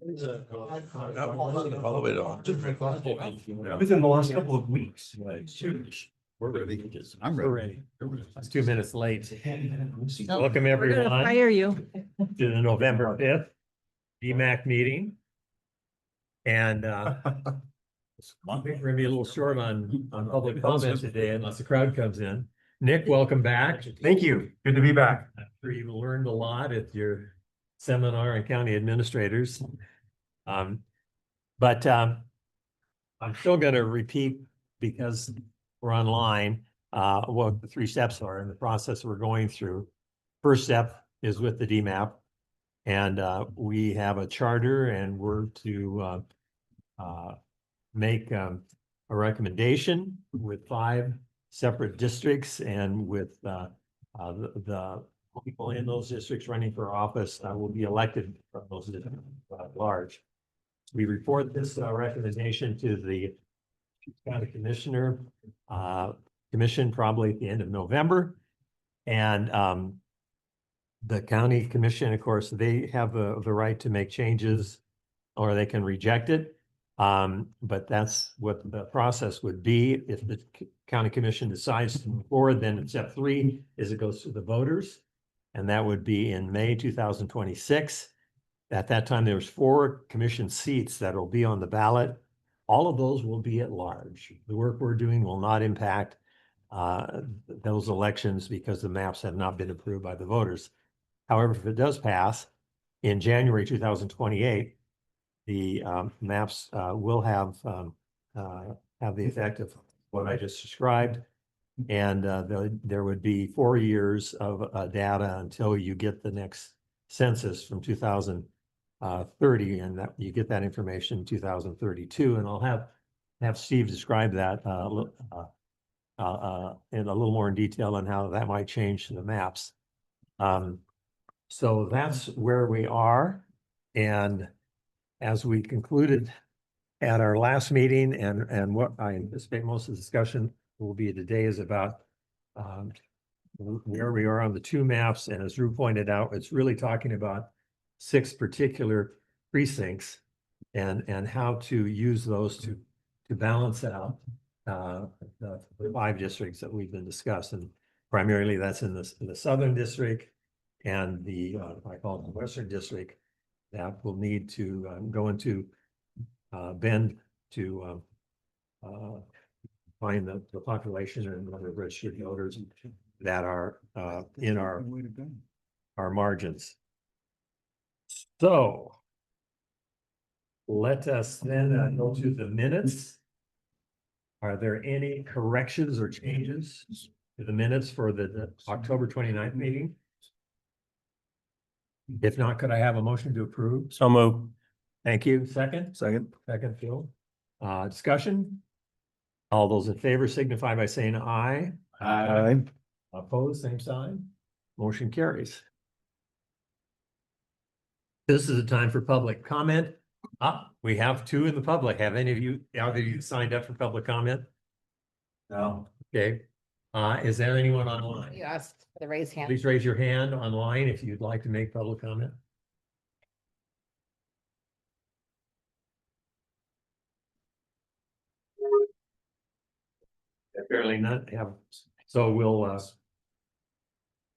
All the way to. Within the last couple of weeks. We're ready. I'm We're ready. ready. I was 2 minutes late. No, Welcome, We're gonna everyone, fire you. to the November 5th DMAC meeting. And we're gonna be a little short on public comment today unless the crowd comes in. Nick, welcome back. Thank you. Good to be back. I'm sure you learned a lot at your seminar on county administrators. But I'm still gonna repeat because we're online, what the 3 steps are in the process we're going through. First step is with the DMAP. And we have a charter and we're to make a recommendation with 5 separate districts and with the people in those districts running for office will be elected from those districts at large. We report this recommendation to the county commissioner commission probably at the end of November. And the county commission, of course, they have the right to make changes or they can reject it. But that's what the process would be. If the county commission decides to move forward, then step 3 is it goes to the voters. And that would be in May 2026. At that time, there's 4 commission seats that will be on the ballot. All of those will be at large. The work we're doing will not impact those elections because the maps have not been approved by the voters. However, if it does pass in January 2028, the maps will have the effect of what I just described. And there would be 4 years of data until you get the next census from 2030, and that you get that information in 2032. And I'll have Steve describe that in a little more in detail on how that might change the maps. So that's where we are. And as we concluded at our last meeting, and what I anticipate most of the discussion will be today is about where we are on the 2 maps. And as Drew pointed out, it's really talking about 6 particular precincts and how to use those to balance out the 5 districts that we've been discussing. Primarily that's in the southern district and the I call it the western district that will need to go into Bend to find the population and number of registered voters that are in our margins. So let us then go to the minutes. Are there any corrections or changes to the minutes for the October 29th meeting? If not, could I have a motion to approve? So move. Thank you. Second, Second. Phil. Discussion? All those in favor signify by saying aye. Aye. Opposed, same sign. Motion carries. This is a time for public comment. We have 2 in the public. Have any of you, either of you signed up for public comment? No. Okay. Is there anyone online? You asked for the raise hand. Please raise your hand online if you'd like to make public comment. Apparently not have, so we'll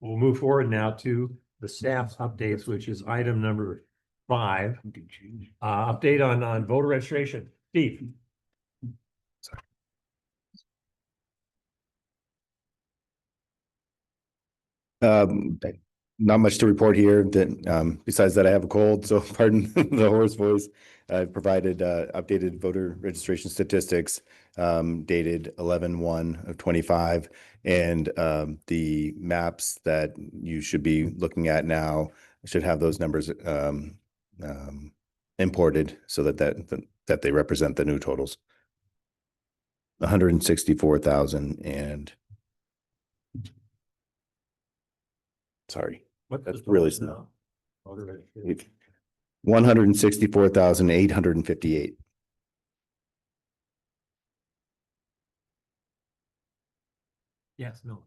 move forward now to the staff updates, which is item number 5. Update on voter registration. Steve. Not much to report here that besides that I have a cold, so pardon the hoarse voice. I've provided updated voter registration statistics dated 11/1/25, and the maps that you should be looking at now should have those numbers imported so that they represent the new totals. 164,000 and sorry. That's really slow. 164,858. Yes, no.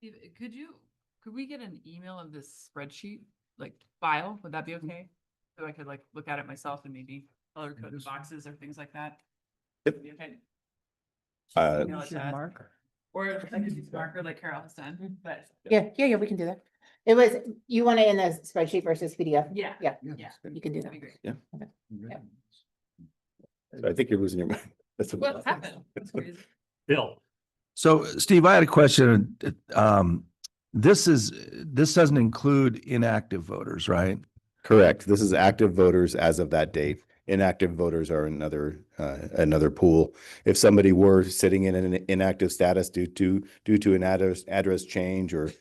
Could we get an email of this spreadsheet, like file? Would that be okay? So I could like look at it myself and maybe color code the boxes or things like that. Yep. Be okay. Uh, Email it to us. Or I could use marker like Carol has done, but Yeah, we can do that. It was, you want it in a spreadsheet versus PDF? yeah. Yeah, Yeah. you can do that. That'd be great. So I think you're losing your mind. That's What happened? That's crazy. Bill, So Steve, I had a question. This doesn't include inactive voters, right? Correct. This is active voters as of that date. Inactive voters are another pool. If somebody were sitting in an inactive status due to an address change or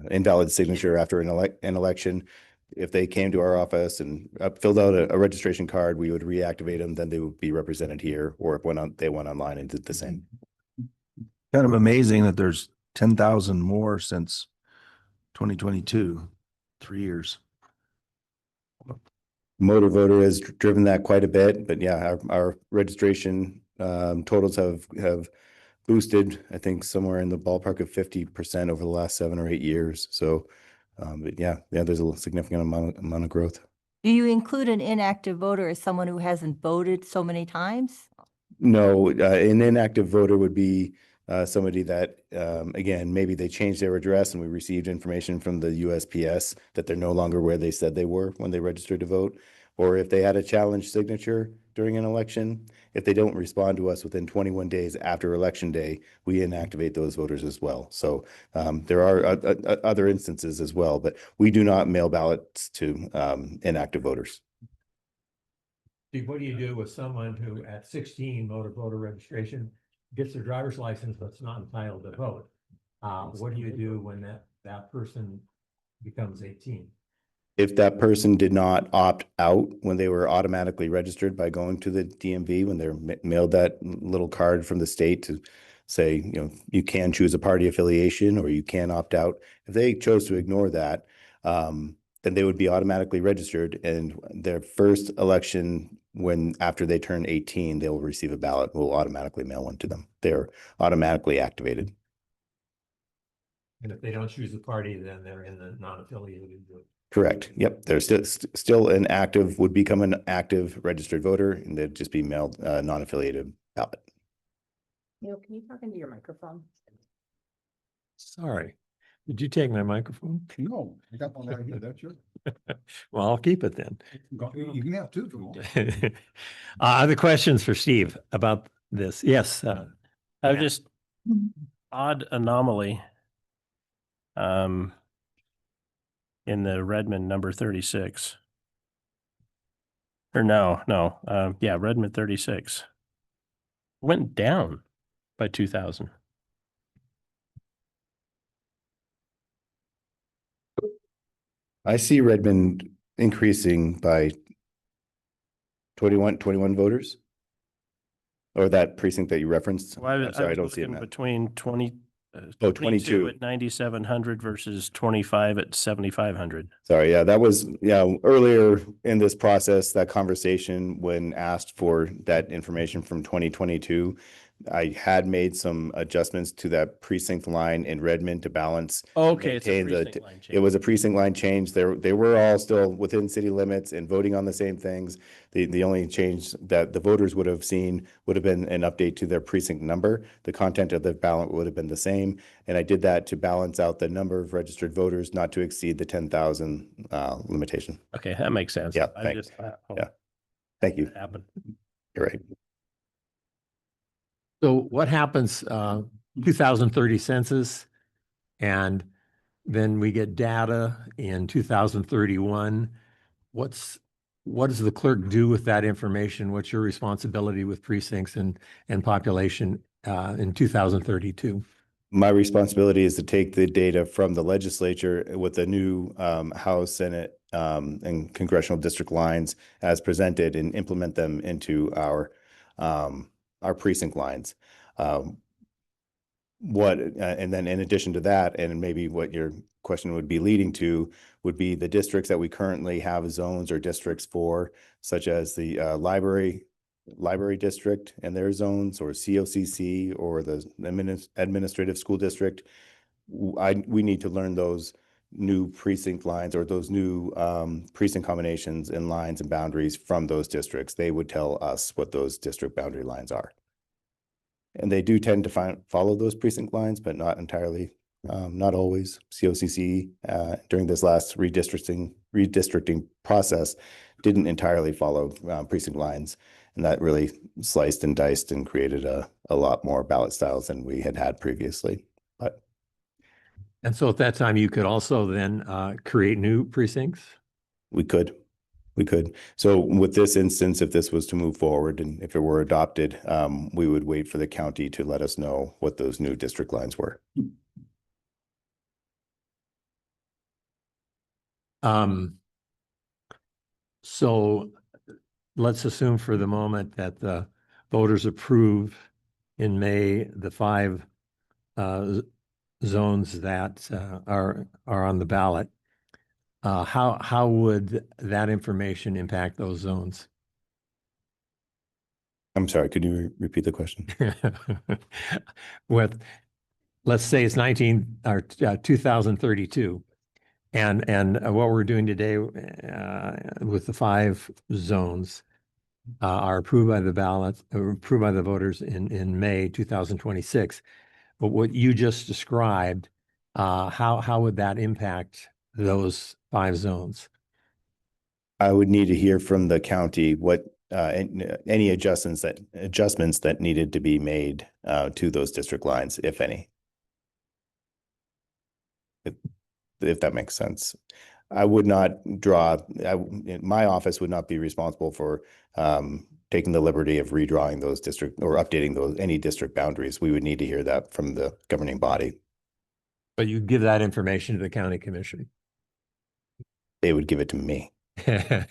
invalid signature after an election, if they came to our office and filled out a registration card, we would reactivate them, then they would be represented here, or if they went online and did the same. Kind of amazing that there's 10,000 more since 2022, 3 years. Motor voter has driven that quite a bit, but yeah, our registration totals have boosted, I think somewhere in the ballpark of 50% over the last 7 or 8 years. So, but yeah, there's a significant amount of growth. Do you include an inactive voter as someone who hasn't voted so many times? No, an inactive voter would be somebody that, again, maybe they changed their address and we received information from the USPS that they're no longer where they said they were when they registered to vote. Or if they had a challenge signature during an election, if they don't respond to us within 21 days after election day, we inactivate those voters as well. So there are other instances as well, but we do not mail ballots to inactive voters. Steve, what do you do with someone who at 16 voter registration gets their driver's license but's not entitled to vote? What do you do when that person becomes 18? If that person did not opt out when they were automatically registered by going to the DMV, when they're mailed that little card from the state to say, you can choose a party affiliation or you can opt out. If they chose to ignore that, then they would be automatically registered, and their first election, after they turn 18, they will receive a ballot. We'll automatically mail one to them. They're automatically activated. And if they don't choose the party, then they're in the non-affiliated group. Correct. Yep. They're still would become an active registered voter, and they'd just be mailed a non-affiliated ballot. Neil, can you talk into your microphone? Sorry. Did you take my microphone? No, I got one right here. That's yours. Well, I'll keep it then. You can have two if you want. Other questions for Steve about this? Yes. I just odd anomaly. In the Redmond number 36. Or yeah, Redmond 36. Went down by 2,000. I see Redmond increasing by 21 voters. Or that precinct that you referenced. Well, I'm sorry, I was don't see it looking now. between 22 22 at 9,700 versus 25 at 7,500. Sorry, yeah, that was, earlier in this process, that conversation when asked for that information from 2022, I had made some adjustments to that precinct line in Redmond to balance. Okay, it's a maintain the- precinct line It change. was a precinct line change. They were all still within city limits and voting on the same things. The only change that the voters would have seen would have been an update to their precinct number. The content of the ballot would have been the same. And I did that to balance out the number of registered voters not to exceed the 10,000 limitation. Okay, that makes sense. Yeah, I thanks. just Yeah. Thank you. that happened. You're right. So what happens, 2030 census, and then we get data in 2031? What does the clerk do with that information? What's your responsibility with precincts and population in 2032? My responsibility is to take the data from the legislature with the new House, Senate, and congressional district lines as presented and implement them into our precinct lines. And then in addition to that, and maybe what your question would be leading to, would be the districts that we currently have zones or districts for, such as the library district and their zones, or COCC, or the administrative school district. We need to learn those new precinct lines or those new precinct combinations and lines and boundaries from those districts. They would tell us what those district boundary lines are. And they do tend to follow those precinct lines, but not entirely, not always. COCC during this last redistricting process didn't entirely follow precinct lines. And that really sliced and diced and created a lot more ballot styles than we had previously. But And so at that time, you could also then create new precincts? we could. So with this instance, if this was to move forward and if it were adopted, we would wait for the county to let us know what those new district lines were. So let's assume for the moment that the voters approve in May the 5 zones that are on the ballot. How would that information impact those zones? I'm sorry, could you repeat the question? With, let's say it's 2032. And what we're doing today with the 5 zones are approved by the ballot, approved by the voters in May 2026. But what you just described, how would that impact those 5 zones? I would need to hear from the county what any adjustments that needed to be made to those district lines, if any. If that makes sense. I would not my office would not be responsible for taking the liberty of redrawing those district or updating any district boundaries. We would need to hear that from the governing body. But you give that information to the county commission. They would give it to me. Okay.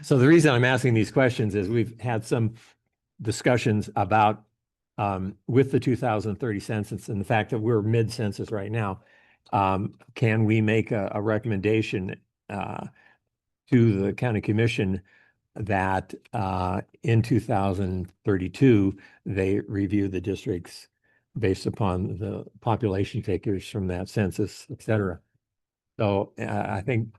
So the reason I'm asking these questions is we've had some discussions about with the 2030 census and the fact that we're mid-census right now. Can we make a recommendation to the county commission that in 2032, they review the districts based upon the population figures from that census, et cetera? So I think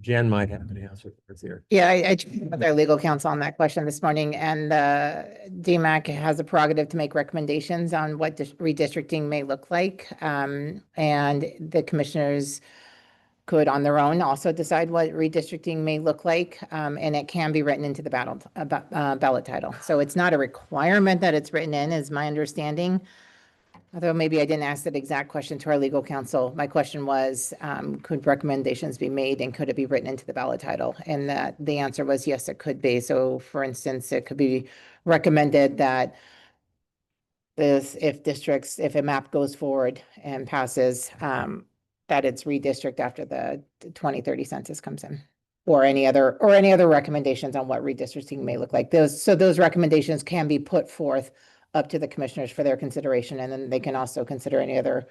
Jen might have an answer for us here. Yeah, I checked with our legal counsel on that question this morning, and DMAC has a prerogative to make recommendations on what redistricting may look like. And the commissioners could on their own also decide what redistricting may look like. And it can be written into the ballot title. So it's not a requirement that it's written in, is my understanding. Although maybe I didn't ask that exact question to our legal counsel. My question was, could recommendations be made and could it be written into the ballot title? And that the answer was yes, it could be. So for instance, it could be recommended that if a map goes forward and passes, that it's redistrict after the 2030 census comes in. Or any other recommendations on what redistricting may look like. Those recommendations can be put forth up to the commissioners for their consideration, and then they can also consider any other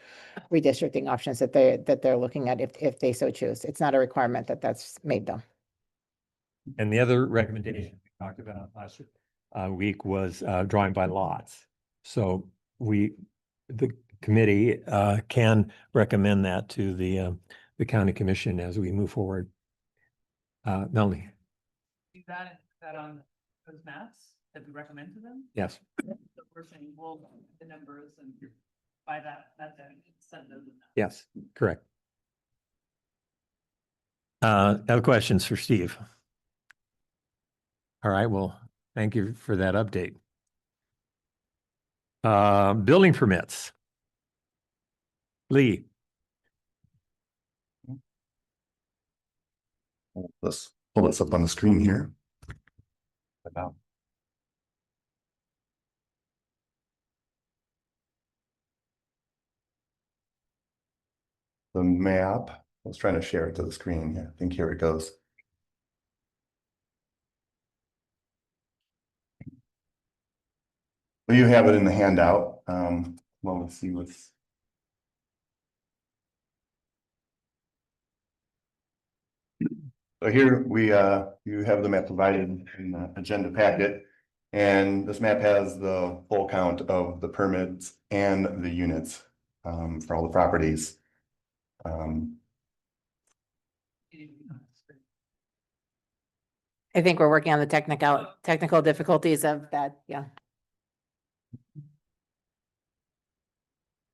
redistricting options that they're looking at if they so choose. It's not a requirement that that's made though. And the other recommendation we talked about last week was drawing by lots. So the committee can recommend that to the county commission as we move forward. Melanie? Do that on those maps that we recommend to them? Yes. So we're saying, we'll the numbers and by that method, send them. Yes, correct. Other questions for Steve? All right, well, thank you for that update. Building permits. Lee. Let's pull this up on the screen here. The map, I was trying to share it to the screen. Yeah, I think here it goes. Well, you have it in the handout. Well, let's see what's. So here you have the map provided in the agenda packet. And this map has the full count of the permits and the units for all the properties. I think we're working on the technical difficulties of that, yeah.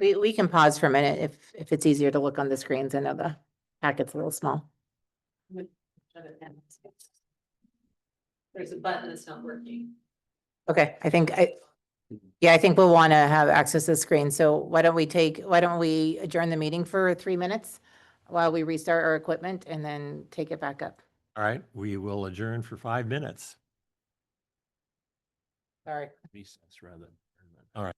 We can pause for a minute if it's easier to look on the screens. I know the packet's a little small. There's a button that's not working. Okay, I think I think we'll want to have access to the screen. So why don't we adjourn the meeting for 3 minutes while we restart our equipment and then take it back up? All right, we will adjourn for 5 minutes. Sorry. Recess rather than. All right.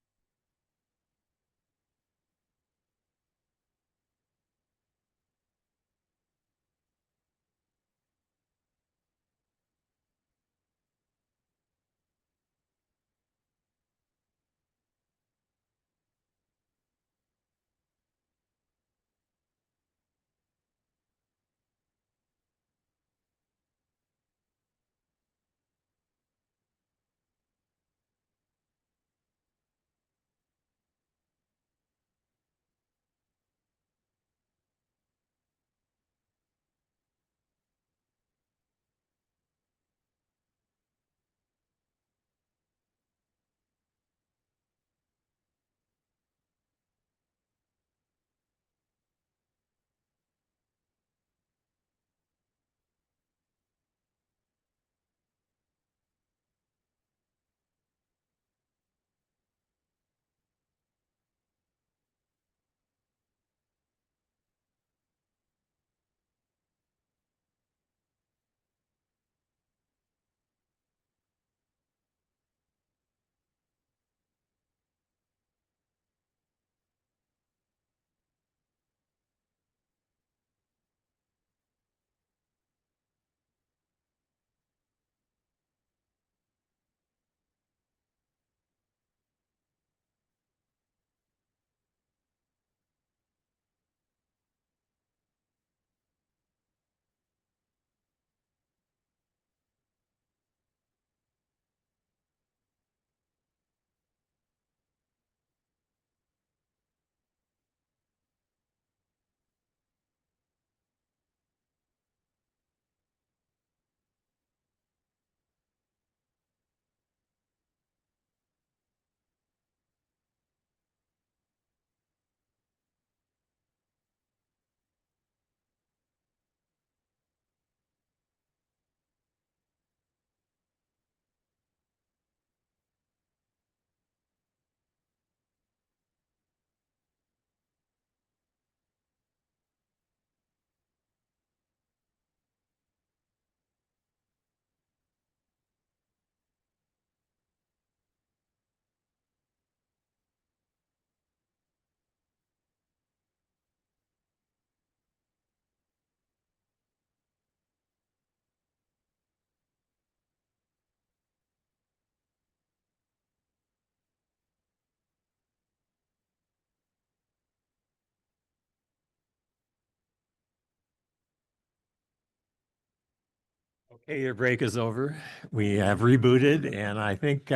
Okay, your break is over. We have rebooted and I think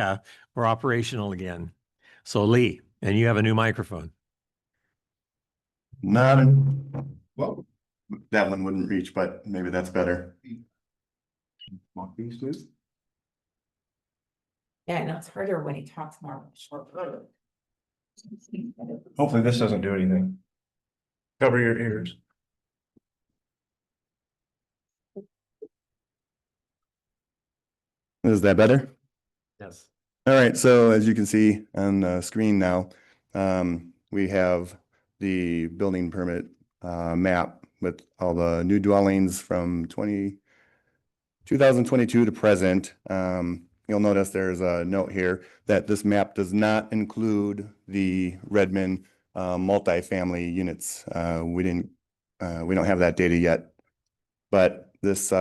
we're operational again. So Lee, and you have a new microphone. Not, well, that one wouldn't reach, but maybe that's better. Yeah, I know it's harder when he talks more short. Hopefully this doesn't do anything. Cover your ears. Is that better? Yes. All right, so as you can see on the screen now, we have the building permit map with all the new dwellings from 2022 to present. You'll notice there's a note here that this map does not include the Redmond multifamily units. We don't have that data yet. But this,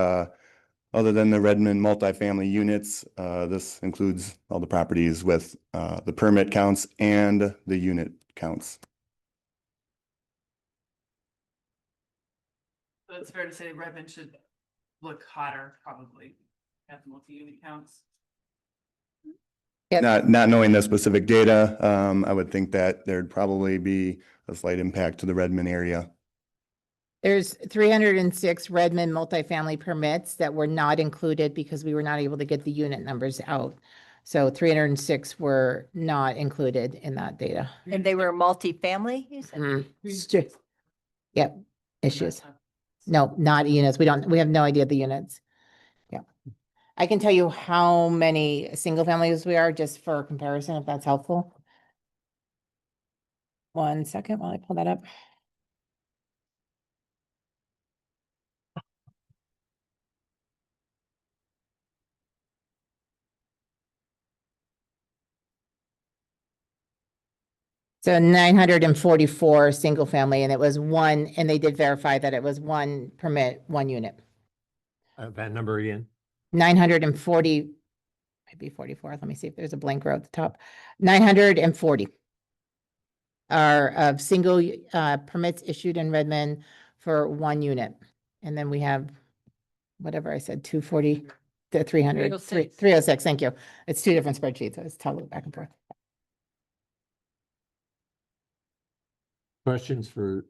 other than the Redmond multifamily units, this includes all the properties with the permit counts and the unit counts. So it's fair to say Redmond should look hotter, probably, at the multi-unit counts. Yeah. Not knowing the specific data, I would think that there'd probably be a slight impact to the Redmond area. There's 306 Redmond multifamily permits that were not included because we were not able to get the unit numbers out. So 306 were not included in that data. And they were multifamily, you said? Yep, issues. No, not units. We have no idea the units. Yeah. I can tell you how many single families we are just for comparison, if that's helpful. 1 second while I pull that up. So 944 single family, and it was one, and they did verify that it was one permit, one unit. That number again? 940, maybe 44. Let me see if there's a blank row at the top. 940 are of single permits issued in Redmond for one unit. And then we have whatever I said, 240 to 300, 306. 306. Thank you. It's two different spreadsheets. So it's toggle back and forth. Questions for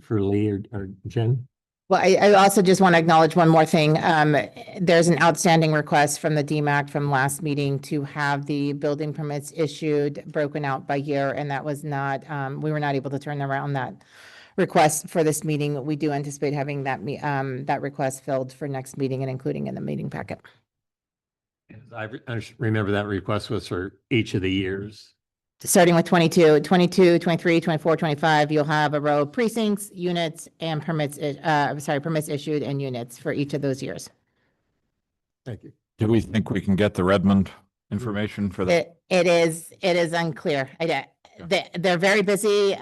Lee or Jen? Well, I also just want to acknowledge one more thing. There's an outstanding request from the DMAC from last meeting to have the building permits issued, broken out by year, and that was not, we were not able to turn around that request for this meeting. We do anticipate having that request filled for next meeting and including in the meeting packet. I remember that request was for each of the years. Starting with 22, 23, 24, 25, you'll have a row of precincts, units, and permits, permits issued and units for each of those years. Thank you. Do we think we can get the Redmond information for that? It is unclear. They're very busy.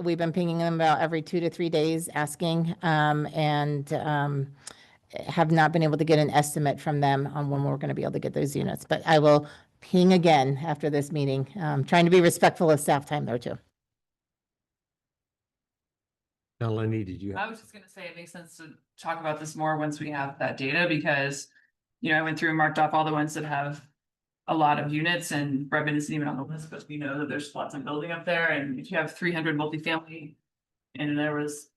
We've been pinging them about every 2 to 3 days asking, and have not been able to get an estimate from them on when we're going to be able to get those units. But I will ping again after this meeting, trying to be respectful of staff time there too. Now, Lenny, did you? I was just gonna say, it makes sense to talk about this more once we have that data, because, you know, I went through and marked off all the ones that have a lot of units, and Redmond isn't even on the list, but we know that there's lots of building up there, and if you have 300 multifamily, and there was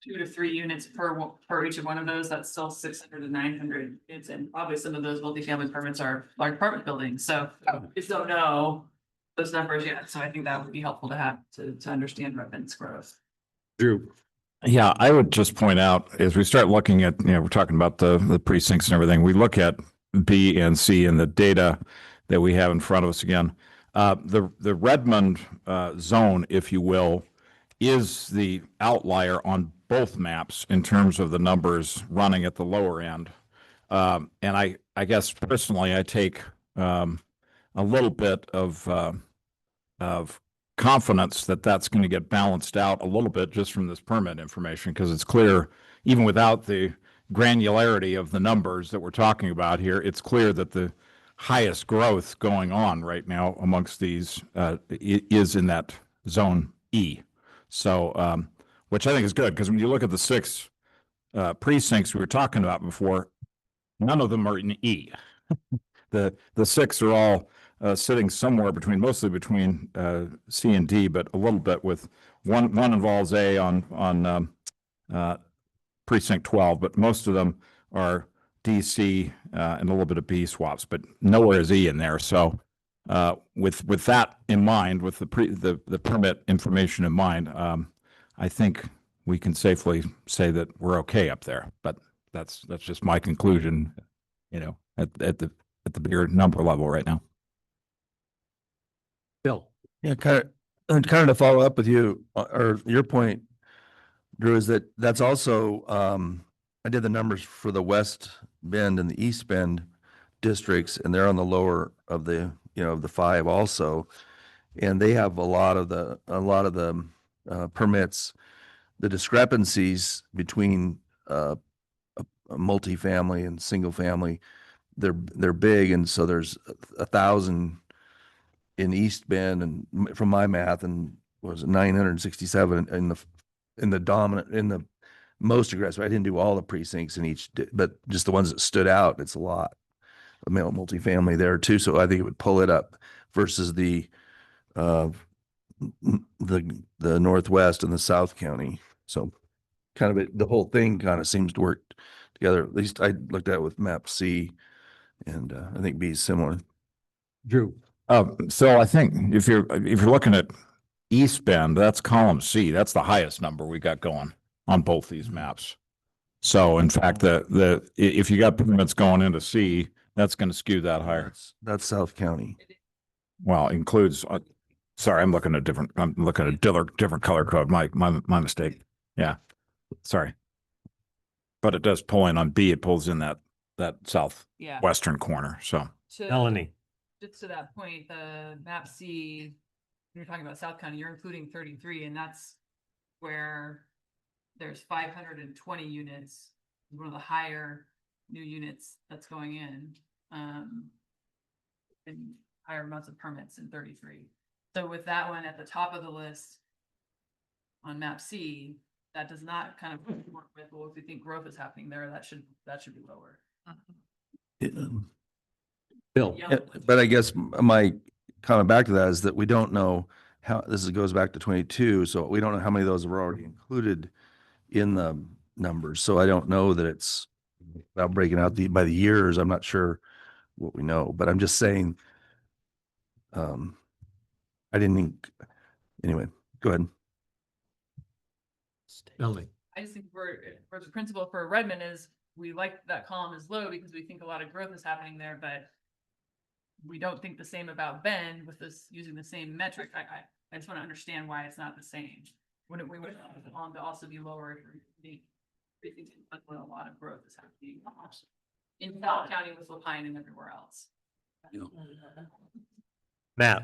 2 to 3 units per each of one of those, that's still 600 to 900 units, and probably some of those multifamily permits are large apartment buildings, so we just don't know those numbers yet, so I think that would be helpful to have to understand Redmond's growth. Drew. Yeah, I would just point out as we start looking at, we're talking about the precincts and everything, we look at B and C and the data that we have in front of us again. The Redmond zone, if you will, is the outlier on both maps in terms of the numbers running at the lower end. And I guess personally, I take a little bit of confidence that that's going to get balanced out a little bit just from this permit information, because it's clear, even without the granularity of the numbers that we're talking about here, it's clear that the highest growth going on right now amongst these is in that zone E. So, which I think is good, because when you look at the 6 precincts we were talking about before, none of them are in E. The 6 are all sitting somewhere mostly between C and D, but a little bit with one involves A on precinct 12, but most of them are D, C, and a little bit of B swaps, but nowhere is E in there. So with that in mind, with the permit information in mind, I think we can safely say that we're okay up there. But that's just my conclusion, at the bigger number level right now. Bill. Yeah, kind of to follow up with you or your point, Drew, is that's also, I did the numbers for the West Bend and the East Bend districts, and they're on the lower of the, of the 5 also. And they have a lot of the permits, the discrepancies between a multifamily and single family, they're big. And so there's 1,000 in East Bend, and from my math, and was 967 in the most aggressive. I didn't do all the precincts in each, but just the ones that stood out. It's a lot of multifamily there too. So I think it would pull it up versus the Northwest and the South County. So kind of, the whole thing kind of seems to work together. At least I looked at it with map C, and I think B is similar. Drew. So I think if you're looking at East Bend, that's column C. That's the highest number we got going on both these maps. So in fact, if you got permits going into C, that's going to skew that higher. That's South County. Well, includes, sorry, I'm looking at different color code. My mistake. Yeah. Sorry. But it does pull in on B. It pulls in that Yeah. southwestern corner. So Melanie, Just to that point, the map C, when you're talking about South County, you're including 33, and that's where there's 520 units, one of the higher new units that's going in. And higher amounts of permits in 33. So with that one at the top of the list on map C, that does not kind of work with, well, if we think growth is happening there, that should be lower. Bill. Yeah. But I guess my comment back to that is that we don't know how, goes back to 22, so we don't know how many of those were already included in the numbers. So I don't know that it's about breaking out by the years. I'm not sure what we know, but I'm just saying, I didn't think, anyway, go ahead. Melanie. I just think for the principle for Redmond is we like that column is low because we think a lot of growth is happening there, but we don't think the same about Bend with this using the same metric. I just want to understand why it's not the same. Wouldn't we want the column to also be lower if we think a lot of growth is happening in South County with Lapine and everywhere else? Matt.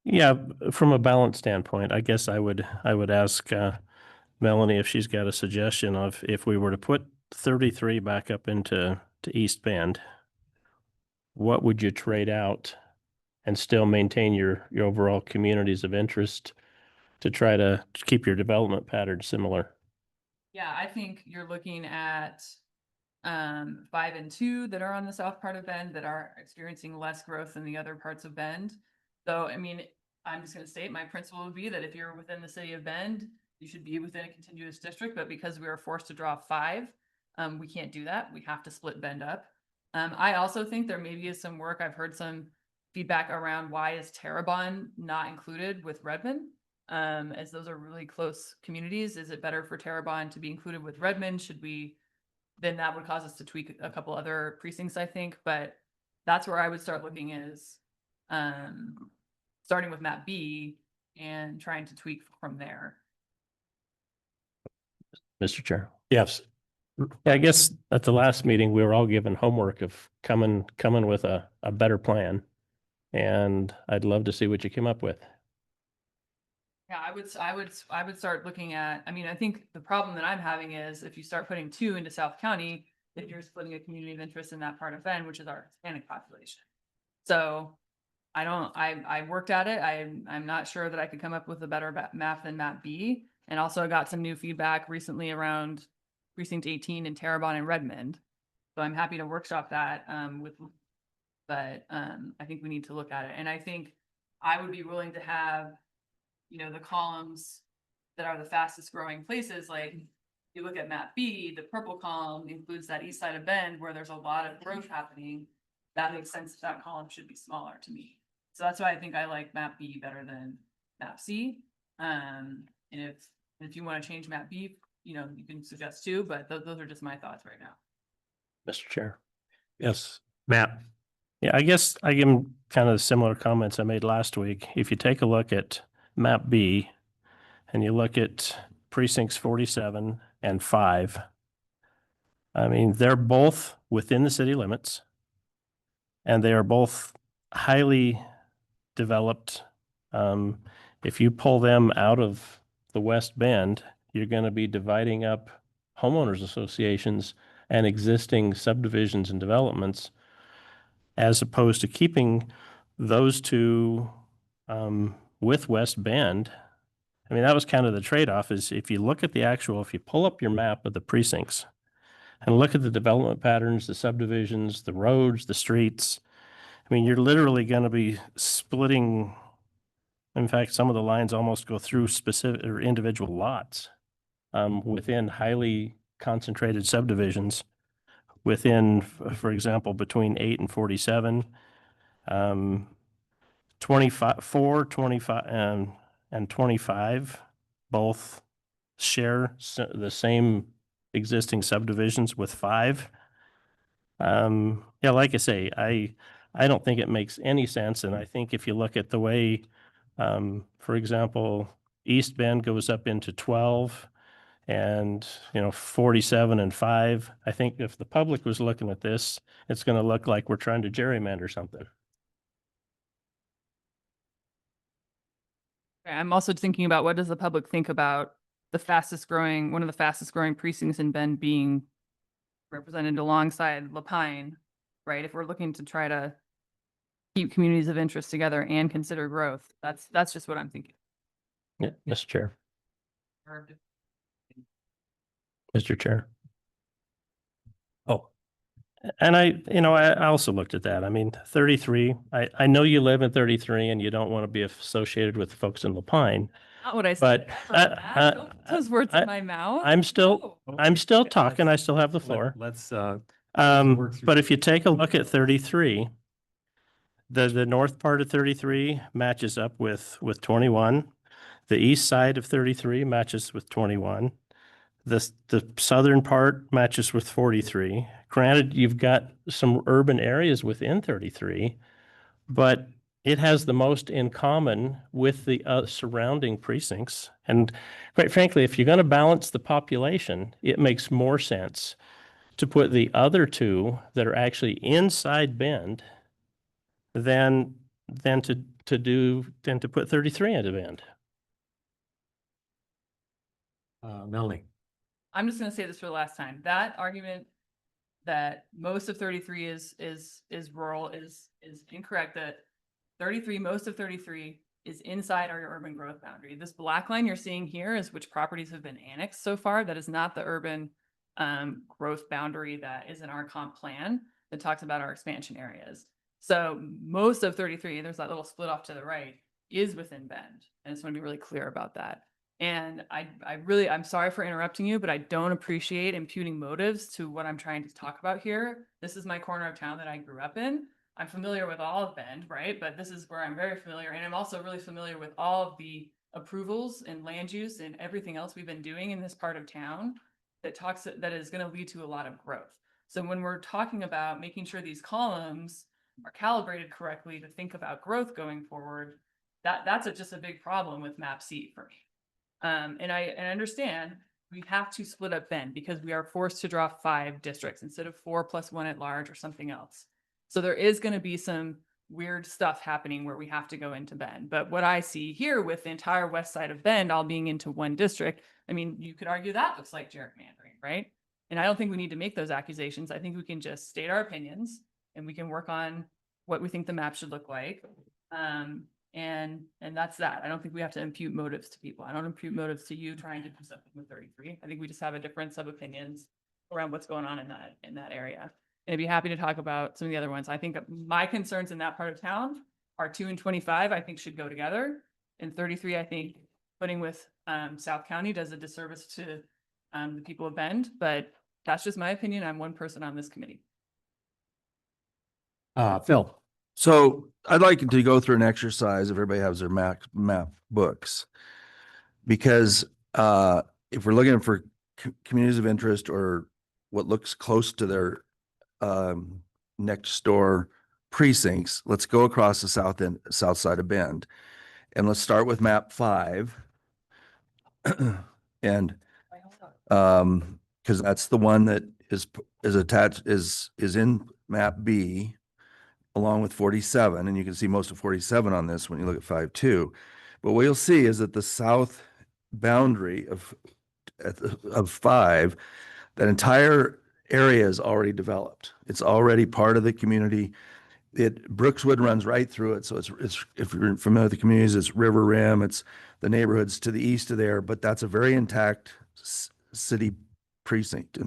Yeah, from a balance standpoint, I guess I would ask Melanie if she's got a suggestion of if we were to put 33 back up to East Bend, what would you trade out and still maintain your overall communities of interest to try to keep your development pattern similar? Yeah, I think you're looking at 5 and 2 that are on the south part of Bend that are experiencing less growth than the other parts of Bend. So, I mean, I'm just going to state my principle would be that if you're within the city of Bend, you should be within a contiguous district. But because we are forced to draw 5, we can't do that. We have to split Bend up. I also think there maybe is some work. I've heard some feedback around why is Terrebonne not included with Redmond? As those are really close communities. Is it better for Terrebonne to be included with Redmond? Then that would cause us to tweak a couple other precincts, I think. But that's where I would start looking is starting with map B and trying to tweak from there. Mr. Chair. Yes. Yeah, I guess at the last meeting, we were all given homework of coming with a better plan. And I'd love to see what you came up with. Yeah, I would start looking at, I mean, I think the problem that I'm having is if you start putting 2 into South County, if you're splitting a community of interest in that part of Bend, which is our Hispanic population. So I worked at it. I'm not sure that I could come up with a better map than map B. And also I got some new feedback recently around precinct 18 in Terrebonne and Redmond. So I'm happy to workshop that but I think we need to look at it. And I think I would be willing to have, the columns that are the fastest growing places. Like you look at map B, the purple column includes that east side of Bend where there's a lot of growth happening. That makes sense. That column should be smaller to me. So that's why I think I like map B better than map C. And if you want to change map B, you can suggest too, but those are just my thoughts right now. Mr. Chair. Yes. Matt. Yeah, I guess I give him kind of similar comments I made last week. If you take a look at map B and you look at precincts 47 and 5, I mean, they're both within the city limits and they are both highly developed. If you pull them out of the West Bend, you're going to be dividing up homeowners associations and existing subdivisions and developments, as opposed to keeping those two with West Bend. I mean, that was kind of the trade-off is if you look at if you pull up your map of the precincts and look at the development patterns, the subdivisions, the roads, the streets, I mean, you're literally going to be splitting. In fact, some of the lines almost go through specific or individual lots. within highly concentrated subdivisions within, for example, between 8 and 47, 25, 4, 25, and 25 both share the same existing subdivisions with 5. Yeah, like I say, I don't think it makes any sense. And I think if you look at the way, for example, East Bend goes up into 12 and, 47 and 5, I think if the public was looking at this, it's going to look like we're trying to gerrymander something. I'm also thinking about what does the public think about one of the fastest growing precincts in Bend being represented alongside Lapine, right? If we're looking to try to keep communities of interest together and consider growth, that's just what I'm thinking. Yeah, Mr. Chair. Mr. Chair. Oh, and I also looked at that. I mean, 33, I know you live in 33 and you don't want to be associated with folks in Lapine. Not what I said. But Don't put those words in my mouth. I'm still talking. I still have the floor. Let's, But if you take a look at 33, the north part of 33 matches up with 21. The east side of 33 matches with 21. The southern part matches with 43. Granted, you've got some urban areas within 33, but it has the most in common with the surrounding precincts. And quite frankly, if you're going to balance the population, it makes more sense to put the other two that are actually inside Bend than to put 33 into Bend. Melanie. I'm just gonna say this for the last time. That argument that most of 33 is rural is incorrect. That 33, most of 33 is inside our urban growth boundary. This black line you're seeing here is which properties have been annexed so far. That is not the urban growth boundary that is in our comp plan that talks about our expansion areas. So most of 33, there's that little split off to the right, is within Bend. And I just want to be really clear about that. And I'm sorry for interrupting you, but I don't appreciate imputing motives to what I'm trying to talk about here. This is my corner of town that I grew up in. I'm familiar with all of Bend, right? But this is where I'm very familiar. And I'm also really familiar with all of the approvals and land use and everything else we've been doing in this part of town that is going to lead to a lot of growth. So when we're talking about making sure these columns are calibrated correctly to think about growth going forward, that's just a big problem with map C for me. And I understand we have to split up Bend because we are forced to draw 5 districts instead of 4 + 1 at large or something else. So there is going to be some weird stuff happening where we have to go into Bend. But what I see here with the entire west side of Bend all being into one district, I mean, you could argue that looks like gerrymandering, right? And I don't think we need to make those accusations. I think we can just state our opinions and we can work on what we think the map should look like. And that's that. I don't think we have to impute motives to people. I don't impute motives to you trying to do something with 33. I think we just have a difference of opinions around what's going on in that area. And I'd be happy to talk about some of the other ones. I think my concerns in that part of town are 2 and 25, I think should go together. And 33, I think putting with South County does a disservice to the people of Bend, but that's just my opinion. I'm one person on this committee. Phil. So I'd like to go through an exercise if everybody has their map books. Because if we're looking for communities of interest or what looks close to their next door precincts, let's go across the south side of Bend. And let's start with map 5. And because that's the one that is attached, is in map B, along with 47, and you can see most of 47 on this when you look at 5.2. But what you'll see is that the south boundary of 5, that entire area is already developed. It's already part of the community. Brookswood runs right through it. So it's if you're familiar with the communities, it's River Rim, it's the neighborhoods to the east of there, but that's a very intact city precinct.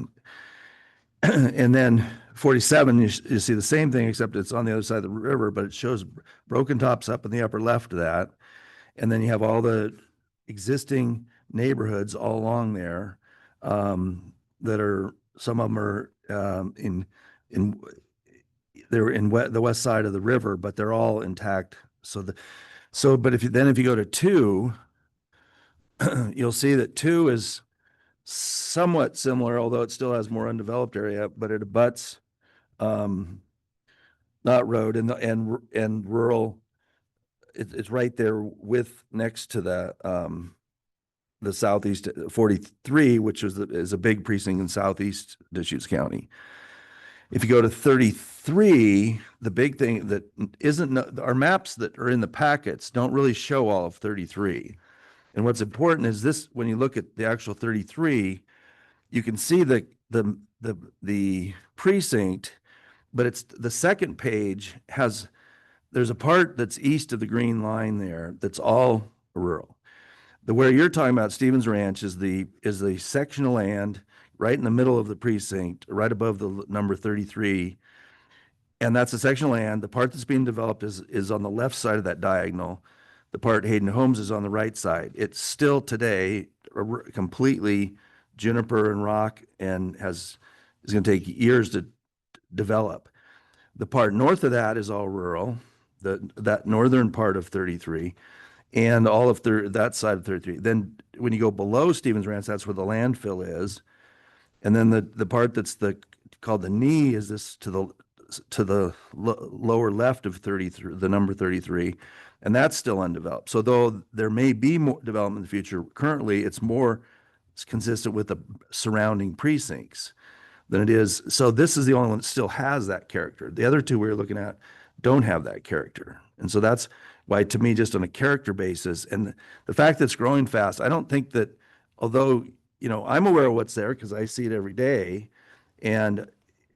And then 47, you see the same thing, except it's on the other side of the river, but it shows Broken Top's up in the upper left of that. And then you have all the existing neighborhoods all along there. that are, some of them are, they're in the west side of the river, but they're all intact. But if you go to 2, you'll see that 2 is somewhat similar, although it still has more undeveloped area, but it abuts, not road and rural. It's right there next to the southeast 43, which is a big precinct in southeast Deschutes County. If you go to 33, the big thing that isn't, our maps that are in the packets don't really show all of 33. And what's important is this: when you look at the actual 33, you can see the precinct, but it's the second page there's a part that's east of the green line there that's all rural. Where you're talking about, Stevens Ranch, is the section of land right in the middle of the precinct, right above the number 33. And that's a section of land. The part that's being developed is on the left side of that diagonal. The part Hayden Homes is on the right side. It's still today completely juniper and rock, and is going to take years to develop. The part north of that is all rural, that northern part of 33, and all of that side of 33. Then when you go below Stevens Ranch, that's where the landfill is. And then the part that's called the knee is this to the lower left of 33, the number 33, and that's still undeveloped. So though there may be more development in the future, currently it's consistent with the surrounding precincts than it is. So this is the only one that still has that character. The other 2 we were looking at don't have that character. And so that's why, to me, just on a character basis, and the fact that it's growing fast, I don't think that, although, I'm aware of what's there because I see it every day, and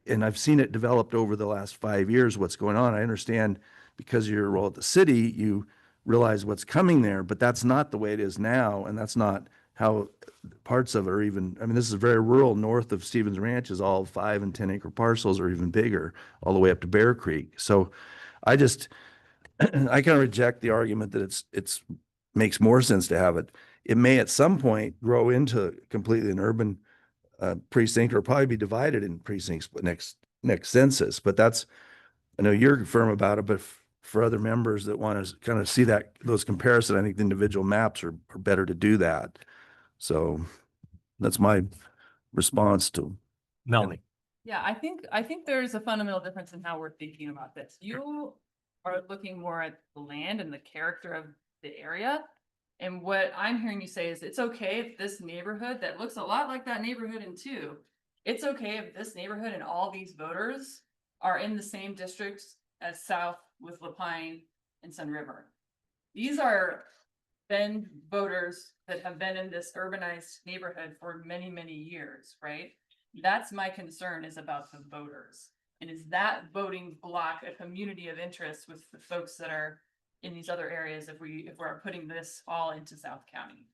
I've seen it developed over the last 5 years, what's going on. I understand, because of your role at the city, you realize what's coming there, but that's not the way it is now, and that's not how parts of it are even. I mean, this is very rural. North of Stevens Ranch is all 5 and 10 acre parcels, or even bigger, all the way up to Bear Creek. So I kind of reject the argument that it's makes more sense to have it. It may at some point grow into completely an urban precinct, or probably be divided in precincts next census. But I know you're firm about it, but for other members that want to kind of see those comparisons, I think the individual maps are better to do that. So that's my response to Melanie. Yeah, I think there's a fundamental difference in how we're thinking about this. You are looking more at the land and the character of the area. And what I'm hearing you say is, it's okay if this neighborhood that looks a lot like that neighborhood in 2, it's okay if this neighborhood and all these voters are in the same districts as South with Lapine and Sun River. These are then voters that have been in this urbanized neighborhood for many, many years, right? That's my concern, is about the voters. And is that voting block a community of interest with the folks that are in these other areas if we're putting this all into South County?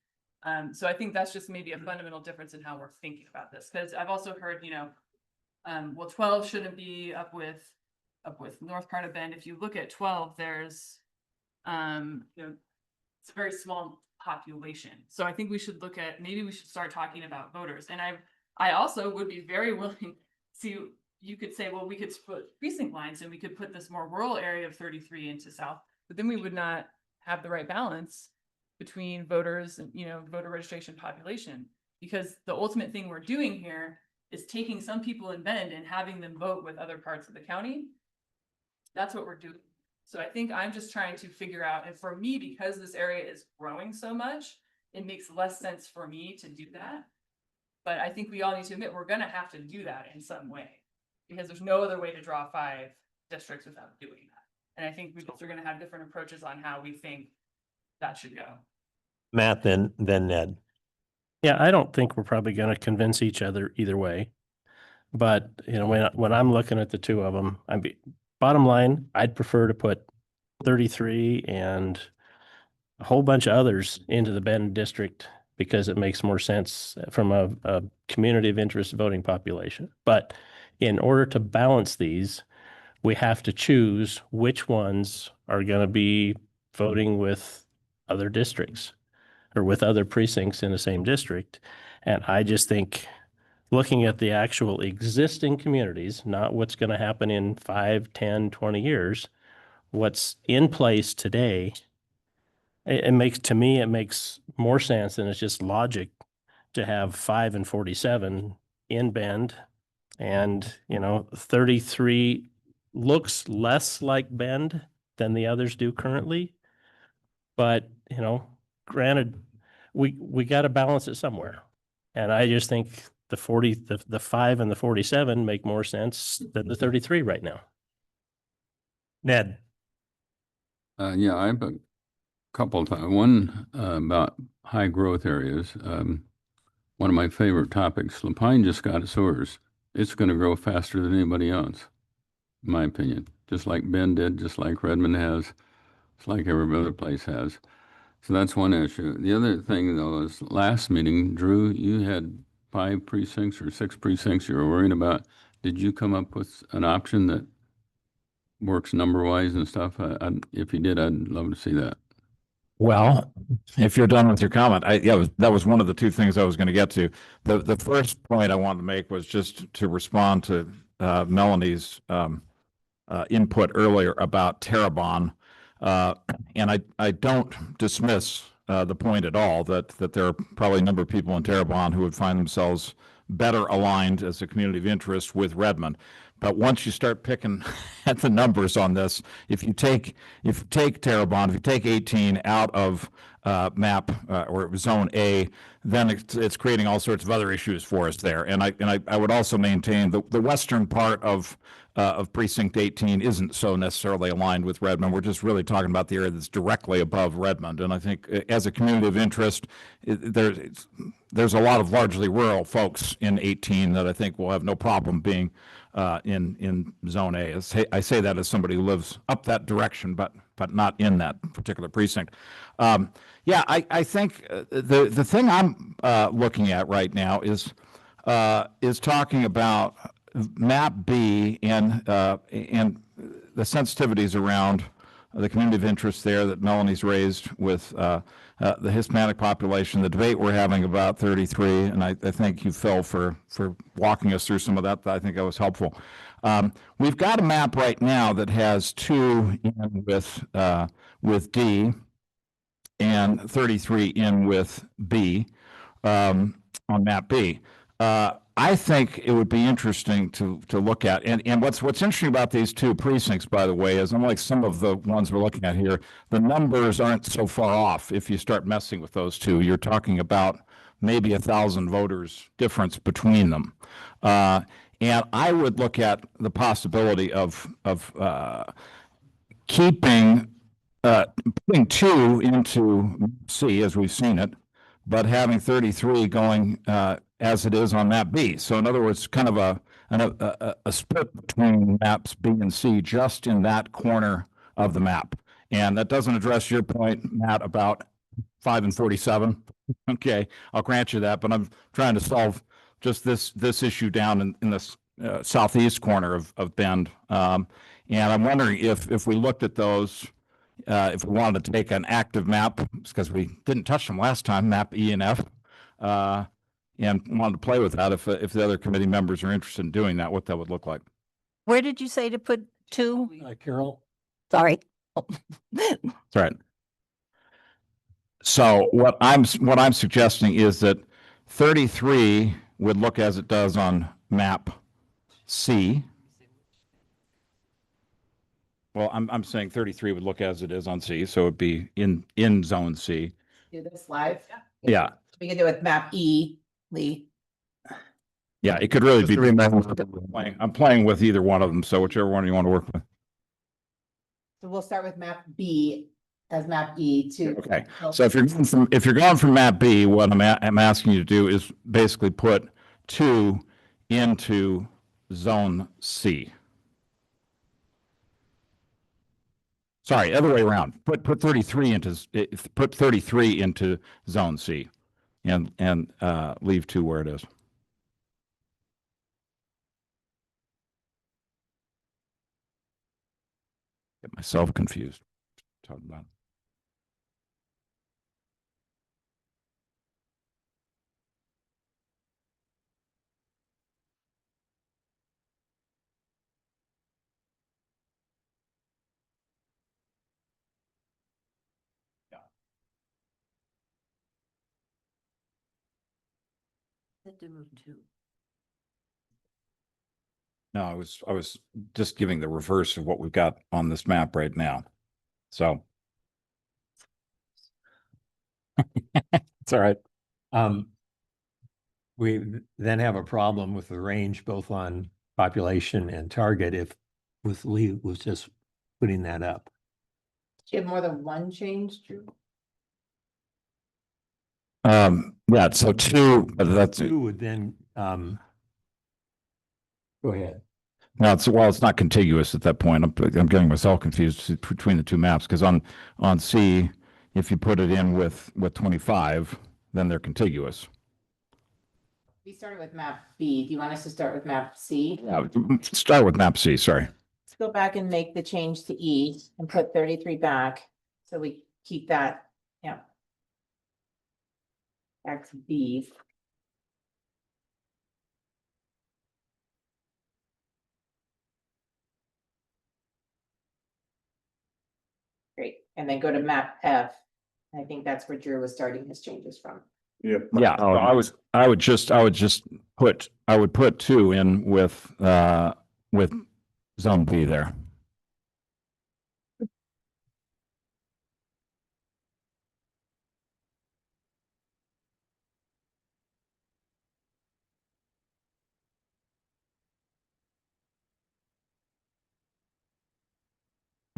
So I think that's just maybe a fundamental difference in how we're thinking about this. Because I've also heard, 12 shouldn't be up with north part of Bend. If you look at 12, there's it's a very small population. So I think we should maybe we should start talking about voters. And I also would be very willing to, you could say, well, we could put precinct lines and we could put this more rural area of 33 into South, but then we would not have the right balance between voters and, voter registration population, because the ultimate thing we're doing here is taking some people in Bend and having them vote with other parts of the county. That's what we're doing. So I think I'm just trying to figure out, and for me, because this area is growing so much, it makes less sense for me to do that. But I think we all need to admit we're going to have to do that in some way, because there's no other way to draw 5 districts without doing that. And I think we just are going to have different approaches on how we think that should go. Matt, then Ned. Yeah, I don't think we're probably going to convince each other either way. But, when I'm looking at the 2 of them, bottom line, I'd prefer to put 33 and a whole bunch of others into the Bend district, because it makes more sense from a community of interest voting population. But in order to balance these, we have to choose which ones are going to be voting with other districts or with other precincts in the same district. And I just think looking at the actual existing communities, not what's going to happen in 5, 10, 20 years, what's in place today, it makes, to me, it makes more sense than it's just logic to have 5 and 47 in Bend. And, 33 looks less like Bend than the others do currently. But, granted, we got to balance it somewhere. And I just think the 5 and the 47 make more sense than the 33 right now. Ned, Yeah, I have a couple of times. One about high growth areas. One of my favorite topics. Lapine just got its sewers. It's going to grow faster than anybody else, in my opinion. Just like Bend did, just like Redmond has, just like every other place has. So that's one issue. The other thing, though, is last meeting, Drew, you had 5 precincts or 6 precincts you were worried about. Did you come up with an option that works number-wise and stuff? If you did, I'd love to see that. Well, if you're done with your comment, that was one of the 2 things I was going to get to. The first point I wanted to make was just to respond to Melanie's input earlier about Terrebonne. And I don't dismiss the point at all that there are probably a number of people in Terrebonne who would find themselves better aligned as a community of interest with Redmond. But once you start picking at the numbers on this, if you take Terrebonne, if you take 18 out of map or zone A, then it's creating all sorts of other issues for us there. And I would also maintain the western part of precinct 18 isn't so necessarily aligned with Redmond. We're just really talking about the area that's directly above Redmond. And I think as a community of interest, there's a lot of largely rural folks in 18 that I think will have no problem being in zone A. I say that as somebody who lives up that direction, but not in that particular precinct. I think the thing I'm looking at right now is talking about map B and the sensitivities around the community of interest there that Melanie's raised with the Hispanic population, the debate we're having about 33, and I thank you, Phil, for walking us through some of that. I think that was helpful. We've got a map right now that has 2 in with D and 33 in with B on map B. I think it would be interesting to look at, and what's interesting about these 2 precincts, by the way, is unlike some of the ones we're looking at here, the numbers aren't so far off. If you start messing with those 2, you're talking about maybe 1,000 voters difference between them. And I would look at the possibility of putting 2 into C as we've seen it, but having 33 going as it is on map B. So in other words, kind of a split between maps B and C just in that corner of the map. And that doesn't address your point, Matt, about 5 and 47. Okay, I'll grant you that, but I'm trying to solve just this issue down in the southeast corner of Bend. And I'm wondering if we looked at those, if we wanted to take an active map, because we didn't touch them last time, map E and F, and wanted to play with that, if the other committee members are interested in doing that, what that would look like. Where did you say to put 2? Carol? Sorry. That's right. So what I'm suggesting is that 33 would look as it does on map C. Well, I'm saying 33 would look as it is on C, so it'd be in zone C. Do this live? Yeah. We can do it with map E, Lee. Yeah, it could really Just be. to remember- I'm playing with either one of them, so whichever one you want to work with. So we'll start with map B as map E to. Okay, so if you're going from map B, what I'm asking you to do is basically put 2 into zone C. Sorry, other way around. Put 33 into zone C, and leave 2 where it is. Get myself confused. Talking about. No, I was just giving the reverse of what we've got on this map right now. So. It's all right. We then have a problem with the range both on population and target if with Lee was just putting that up. Do you have more than one change, Drew? Yeah, so two, that's, Two would then, go ahead. no, it's not contiguous at that point. I'm getting myself confused between the two maps, because on C, if you put it in with 25, then they're contiguous. We started with map B. Do you want us to start with map C? Yeah, start with map C, sorry. Let's go back and make the change to E and put 33 back. So we keep that, yeah. Back to B. Great. And then go to map F. I think that's where Drew was starting his changes from. Yep. Yeah, so I would put two in with zone B there.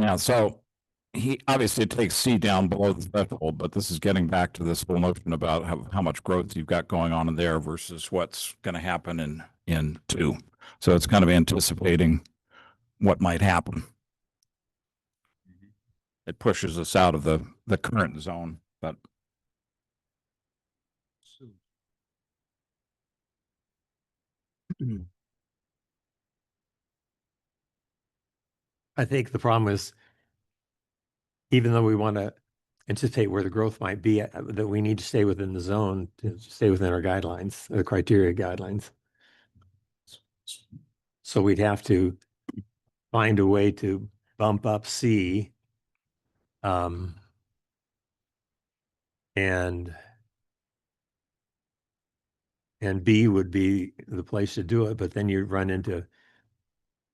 Yeah, so he obviously takes C down below the threshold, but this is getting back to this whole notion about how much growth you've got going on in there versus what's going to happen in two. So it's kind of anticipating what might happen. It pushes us out of the current zone, but I think the problem is, even though we want to anticipate where the growth might be, that we need to stay within the zone, to stay within our guidelines, the criteria guidelines. So we'd have to find a way to bump up C. And B would be the place to do it, but then you run into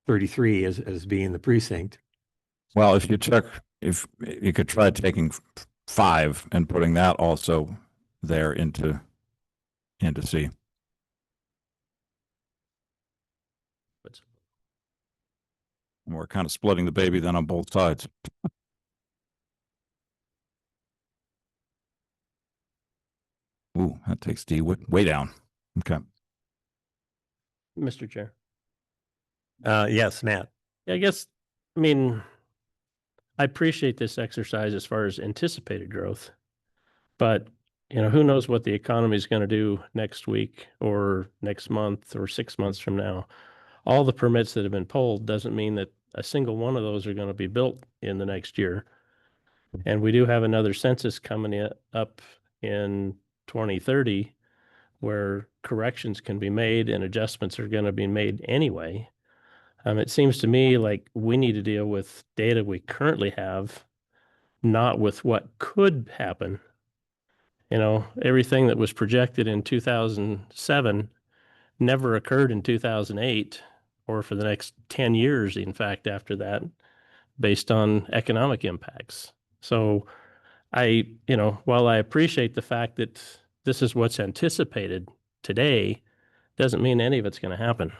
33 as being the precinct. well, if you could try taking 5 and putting that also there into C. And we're kind of splitting the baby then on both sides. Ooh, that takes D way down. Okay. Mr. Chair. Yes, Matt. I guess, I mean, I appreciate this exercise as far as anticipated growth, but who knows what the economy is going to do next week or next month or 6 months from now. All the permits that have been pulled doesn't mean that a single one of those are going to be built in the next year. And we do have another census coming up in 2030 where corrections can be made and adjustments are going to be made anyway. It seems to me like we need to deal with data we currently have, not with what could happen. Everything that was projected in 2007 never occurred in 2008 or for the next 10 years, in fact, after that, based on economic impacts. So while I appreciate the fact that this is what's anticipated today, doesn't mean any of it's going to happen.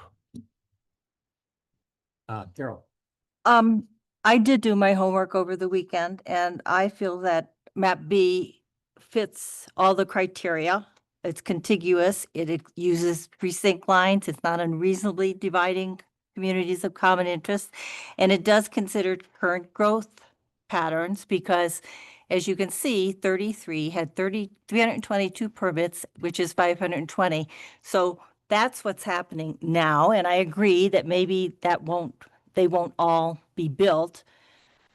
Carol. I did do my homework over the weekend and I feel that map B fits all the criteria. It's contiguous. It uses precinct lines. It's not unreasonably dividing communities of common interest. And it does consider current growth patterns because, as you can see, 33 had 322 permits, which is 520. So that's what's happening now. And I agree that maybe they won't all be built,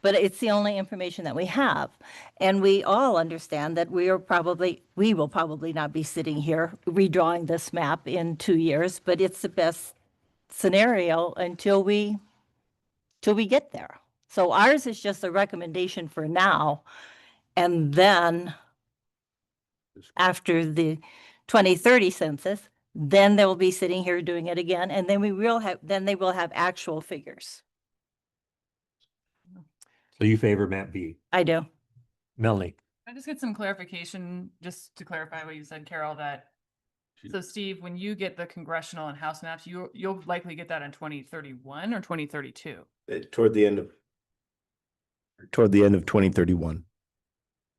but it's the only information that we have. And we all understand that we will probably not be sitting here redrawing this map in 2 years, but it's the best scenario until we get there. So ours is just a recommendation for now. And then after the 2030 census, Then they will be sitting here doing it again, and then then they will have actual figures. So you favor map B? I do. Melanie? I just get some clarification, just to clarify what you said, Carol, that, so Steve, when you get the congressional and House maps, you'll likely get that in 2031 or 2032. Toward the end of 2031.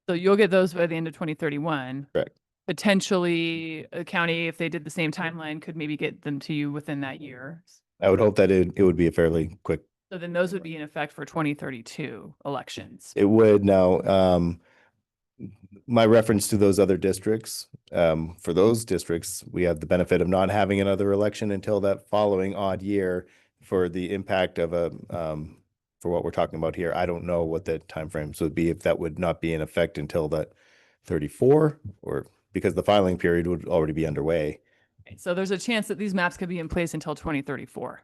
So you'll get those by the end of 2031. Correct. Potentially, a county, if they did the same timeline, could maybe get them to you within that year. I would hope that it would be a fairly quick. So then those would be in effect for 2032 elections. It would now, my reference to those other districts, for those districts, we have the benefit of not having another election until that following odd year for the impact of for what we're talking about here. I don't know what the timeframes would be, if that would not be in effect until that 34, or because the filing period would already be underway. So there's a chance that these maps could be in place until 2034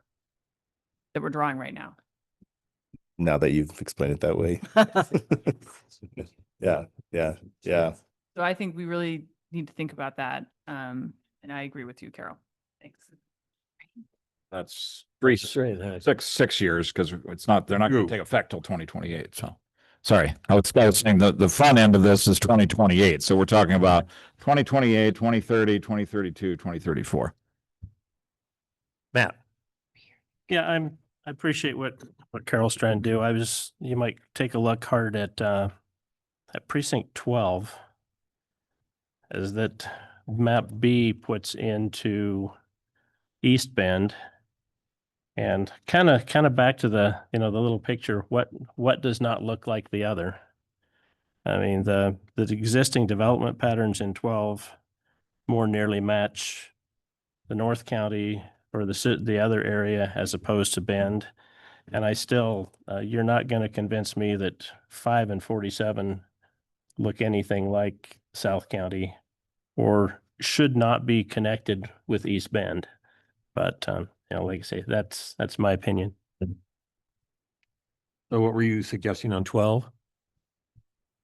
that we're drawing right now. Now that you've explained it that way. Yeah. So I think we really need to think about that. And I agree with you, Carol. Thanks. That's Right. 6 years, because they're not going to take effect till 2028. So, sorry, I was saying the front end of this is 2028. So we're talking about 2028, 2030, 2032, 2034. Matt? Yeah, I appreciate what Carol's trying to do. You might take a look hard at precinct 12, is that map B puts into East Bend, and kind of back to the little picture, what does not look like the other. I mean, the existing development patterns in 12 more nearly match the North County or the other area as opposed to Bend. And I still, you're not going to convince me that 5 and 47 look anything like South County or should not be connected with East Bend. But, like I say, that's my opinion. So what were you suggesting on 12?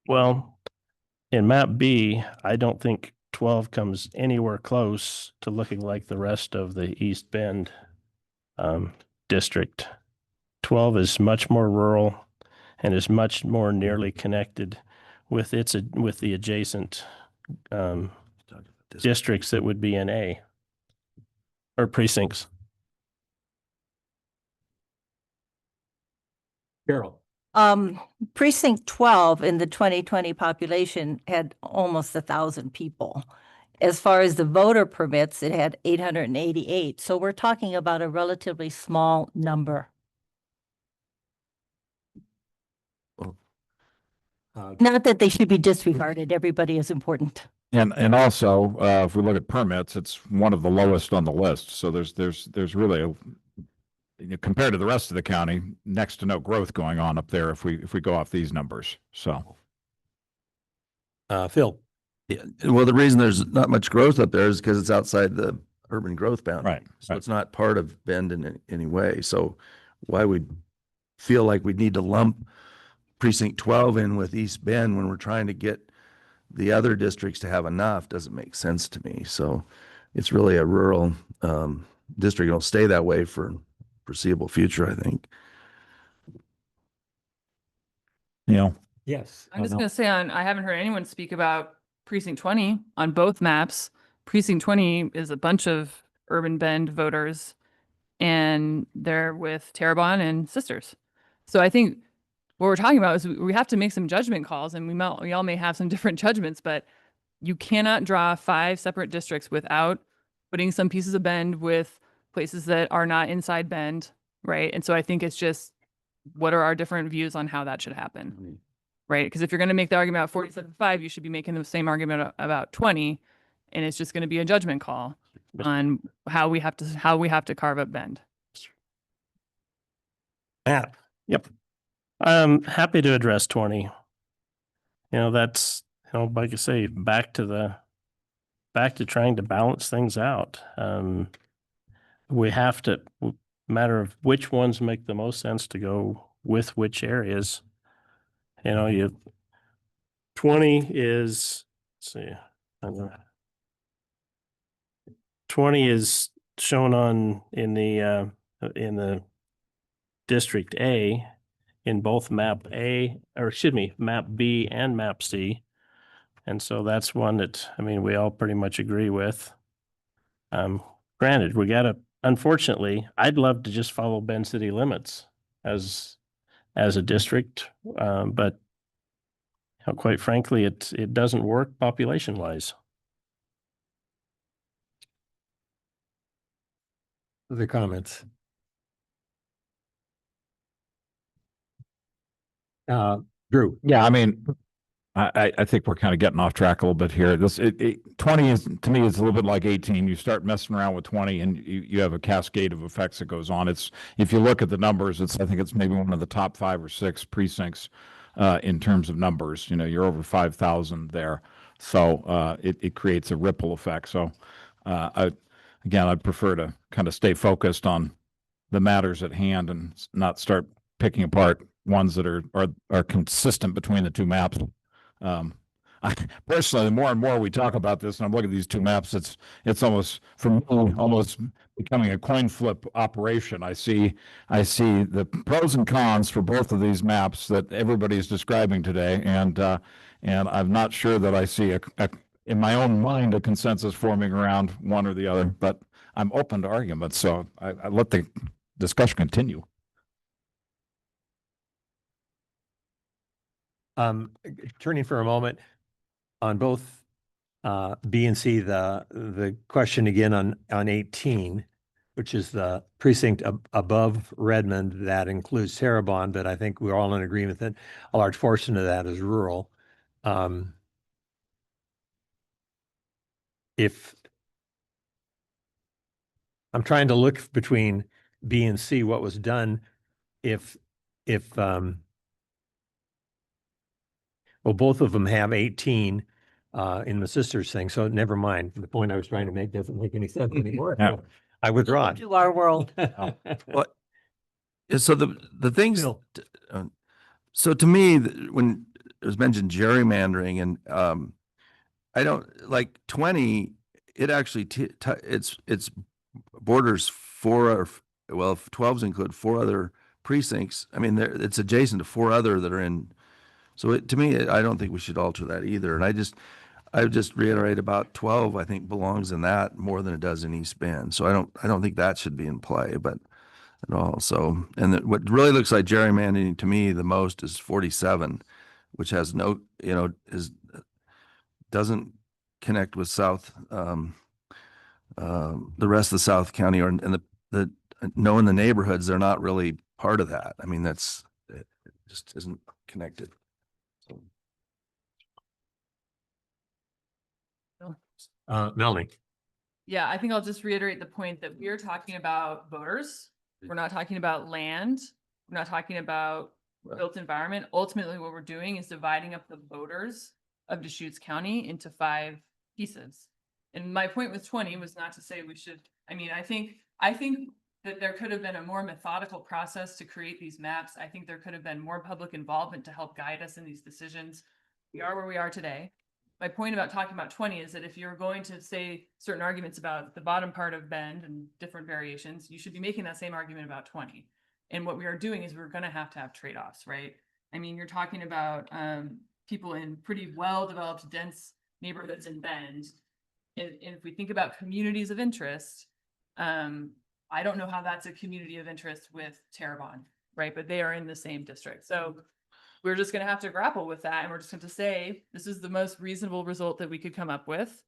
Well, in map B, I don't think 12 comes anywhere close to looking like the rest of the East Bend district. 12 is much more rural and is much more nearly connected with the adjacent districts that would be in A or precincts. Carol? Precinct 12 in the 2020 population had almost 1,000 people. As far as the voter permits, it had 888. So we're talking about a relatively small number. Not that they should be disregarded. Everybody is important. And also, if we look at permits, it's one of the lowest on the list. So there's really compared to the rest of the county, next to no growth going on up there if we go off these numbers. So, Phil? Yeah, well, the reason there's not much growth up there is because it's outside the urban growth boundary. Right, So right. it's not part of Bend in any way. So why we feel like we need to lump precinct 12 in with East Bend when we're trying to get the other districts to have enough doesn't make sense to me. So it's really a rural district. It'll stay that way for foreseeable future, I think. Yes. I'm just gonna say I haven't heard anyone speak about precinct 20 on both maps. Precinct 20 is a bunch of urban Bend voters and they're with Terrebonne and Sisters. So I think what we're talking about is we have to make some judgment calls, and we all may have some different judgments, but you cannot draw 5 separate districts without putting some pieces of Bend with places that are not inside Bend, right? And so I think it's just, what are our different views on how that should happen, right? Because if you're going to make the argument about 47.5, you should be making the same argument about 20, and it's just going to be a judgment call on how we have to carve up Bend. Matt? Yep. I'm happy to address 20. That's, like I say, back to trying to balance things out. We have to, matter of which ones make the most sense to go with which areas. 20 is, let's see, 20 is shown in the District A in both map map B and map C. And so that's one that, I mean, we all pretty much agree with. Granted, unfortunately, I'd love to just follow Bend city limits as a district, but quite frankly, it doesn't work population wise. Other comments? Drew? Yeah, I mean, I think we're kind of getting off track a little bit here. 20 is, to me, is a little bit like 18. You start messing around with 20 and you have a cascade of effects that goes on. If you look at the numbers, I think it's maybe one of the top 5 or 6 precincts in terms of numbers. You know, you're over 5,000 there. So it creates a ripple effect. So I'd prefer to kind of stay focused on the matters at hand and not start picking apart ones that are consistent between the two maps. I personally, the more and more we talk about this, and I'm looking at these two maps, it's almost, for me, almost becoming a coin flip operation. I see the pros and cons for both of these maps that everybody's describing today, and I'm not sure that I see in my own mind a consensus forming around one or the other. But I'm open to arguments, so I let the discussion continue. Turning for a moment on both B and C, the question again on 18, which is the precinct above Redmond that includes Terrebonne, but I think we're all in agreement that a large portion of that is rural. If I'm trying to look between B and C, what was done, well, both of them have 18 in the sisters thing, so never mind. The point I was trying to make doesn't make any sense anymore. Yeah. I withdraw it. To our world. What? So the things, Bill. so to me, when it was mentioned gerrymandering, and I don't like 20. It actually it's borders 4, well, if 12s include 4 other precincts. I mean, it's adjacent to 4 other that are in. So to me, I don't think we should alter that either. And I would just reiterate about 12. I think belongs in that more than it does in East Bend. So I don't think that should be in play, but at all. So, and what really looks like gerrymandering to me the most is 47, which has no, doesn't connect with South, the rest of the South County, and the knowing the neighborhoods, they're not really part of that. I mean, it just isn't connected. Melanie. Yeah, I think I'll just reiterate the point that we are talking about voters. We're not talking about land. We're not talking about built environment. Ultimately, what we're doing is dividing up the voters of Deschutes County into 5 pieces. And my point with 20 was not to say we should, I mean, I think that there could have been a more methodical process to create these maps. I think there could have been more public involvement to help guide us in these decisions. We are where we are today. My point about talking about 20 is that if you're going to say certain arguments about the bottom part of Bend and different variations, you should be making that same argument about 20. And what we are doing is we're going to have trade-offs, right? I mean, you're talking about people in pretty well-developed, dense neighborhoods in Bend. And if we think about communities of interest, I don't know how that's a community of interest with Terrebonne, right? But they are in the same district. So we're just going to have to grapple with that. And we're just going to say, this is the most reasonable result that we could come up with.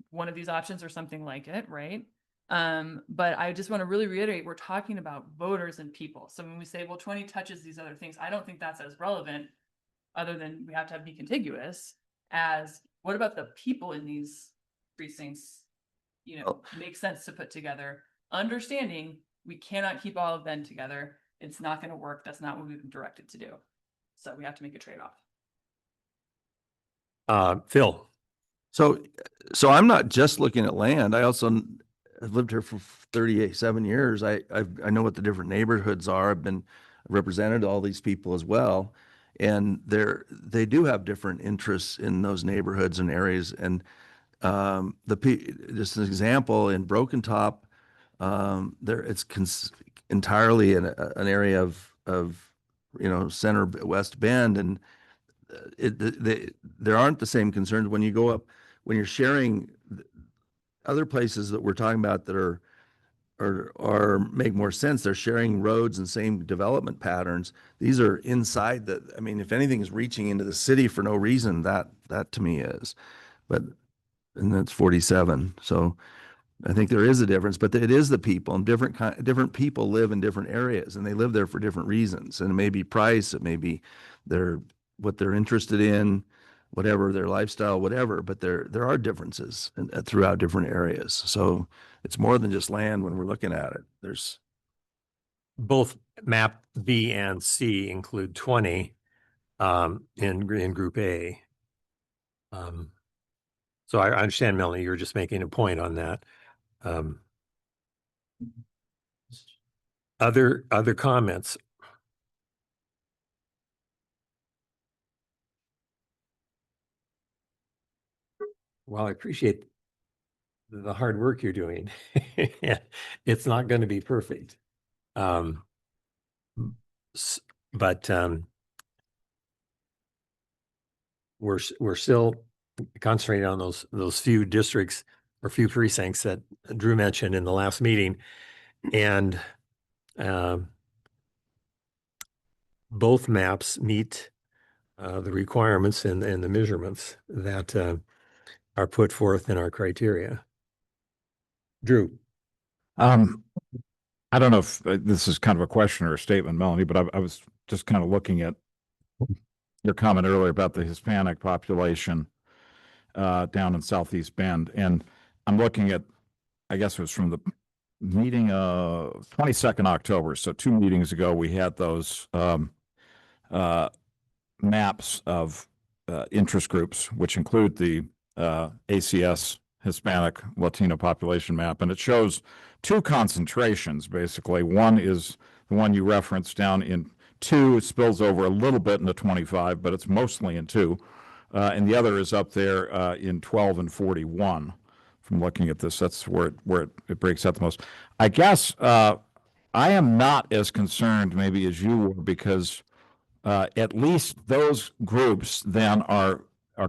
One of these options or something like it, right? But I just want to really reiterate, we're talking about voters and people. So when we say, well, 20 touches these other things, I don't think that's as relevant, other than we have to be contiguous, as what about the people in these precincts, makes sense to put together, understanding we cannot keep all of them together. It's not going to work. That's not what we've been directed to do. So we have to make a trade-off. Phil. So I'm not just looking at land. I also have lived here for 7 years. I know what the different neighborhoods are. I've been represented all these people as well. And they do have different interests in those neighborhoods and areas. And just an example in Broken Top, there it's entirely an area of, center West Bend, and there aren't the same concerns when you go up, when you're sharing other places that we're talking about that are make more sense. They're sharing roads and same development patterns. These are inside the, I mean, if anything is reaching into the city for no reason, that to me is, and that's 47. So I think there is a difference, but it is the people, and different people live in different areas, and they live there for different reasons. And it may be price, it may be what they're interested in, whatever their lifestyle, whatever, but there are differences throughout different areas. So it's more than just land when we're looking at it. There's Both map B and C include 20 in group A. So I understand, Melanie, you're just making a point on that. Other comments? Well, I appreciate the hard work you're doing. It's not going to be perfect. But we're still concentrating on those few districts or few precincts that Drew mentioned in the last meeting. And both maps meet the requirements and the measurements that are put forth in our criteria. Drew. I don't know if this is kind of a question or a statement, Melanie, but I was just kind of looking at your comment earlier about the Hispanic population down in Southeast Bend. And I'm looking at, I guess it was from the meeting of 22nd October. So 2 meetings ago, we had those maps of interest groups, which include the ACS Hispanic Latino population map. And it shows 2 concentrations, basically. One is the one you referenced down in 2. It spills over a little bit into 25, but it's mostly in 2. And the other is up there in 12 and 41. From looking at this, that's where it breaks out the most. I guess I am not as concerned maybe as you were, because at least those groups then are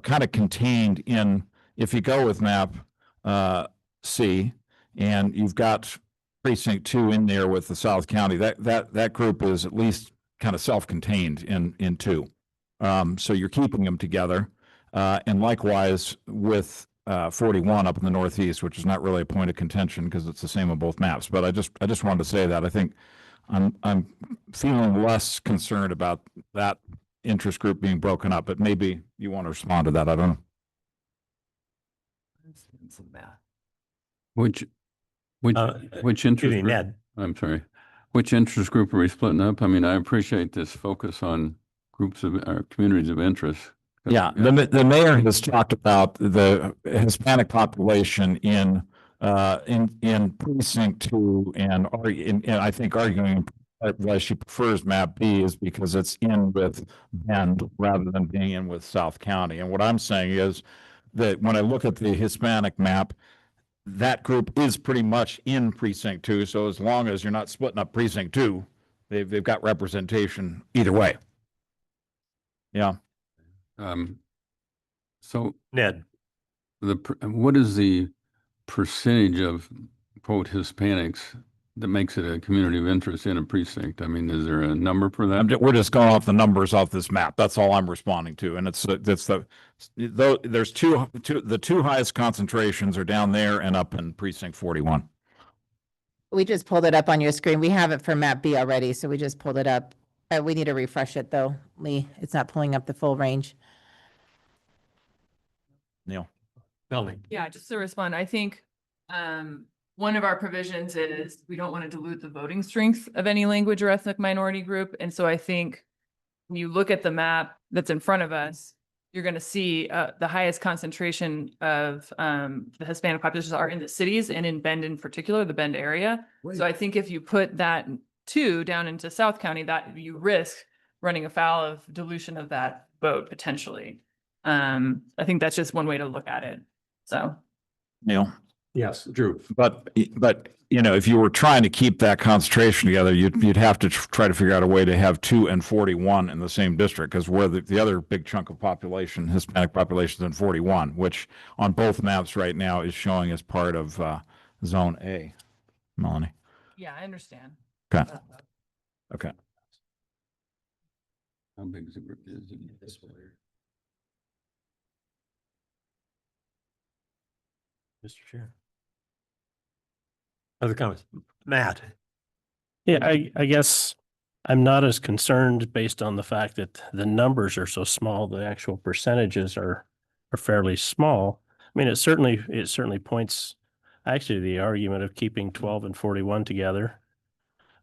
kind of contained in, if you go with map C, and you've got precinct 2 in there with the South County, that group is at least kind of self-contained in 2. So you're keeping them together. And likewise with 41 up in the Northeast, which is not really a point of contention because it's the same on both maps. But I just wanted to say that I think I'm feeling less concerned about that interest group being broken up, but maybe you want to respond to that. I don't know. Which Excuse interest me, group? Ned. I'm sorry. Which interest group are we splitting up? I mean, I appreciate this focus on groups of communities of interest. Yeah, the mayor has talked about the Hispanic population in precinct 2, and I think arguing why she prefers map B is because it's in with Bend rather than being in with South County. And what I'm saying is that when I look at the Hispanic map, that group is pretty much in precinct 2. So as long as you're not splitting up precinct 2, they've got representation either way. Yeah. So Ned. what is the percentage of quote Hispanics that makes it a community of interest in a precinct? I mean, is there a number for that? We're just going off the numbers off this map. That's all I'm responding to. And there's the 2 highest concentrations are down there and up in precinct 41. We just pulled it up on your screen. We have it for map B already, so we just pulled it up. We need to refresh it though, Lee. It's not pulling up the full range. Neil. Melanie. Yeah, just to respond, I think one of our provisions is we don't want to dilute the voting strength of any language or ethnic minority group. And so I think when you look at the map that's in front of us, you're going to see the highest concentration of the Hispanic populations are in the cities and in Bend in particular, the Bend area. So I think if you put that 2 down into South County, that you risk running afoul of dilution of that vote potentially. I think that's just one way to look at it. So, Neil. Yes, Drew. But, if you were trying to keep that concentration together, you'd have to try to figure out a way to have 2 and 41 in the same district, because where the other big chunk of population, Hispanic population, is in 41, which on both maps right now is showing as part of Zone A. Melanie. yeah, I understand. Okay. Okay. How big is it? Mr. Chair. Other comments? Matt? Yeah, I guess I'm not as concerned based on the fact that the numbers are so small, the actual percentages are fairly small. I mean, it certainly points actually the argument of keeping 12 and 41 together.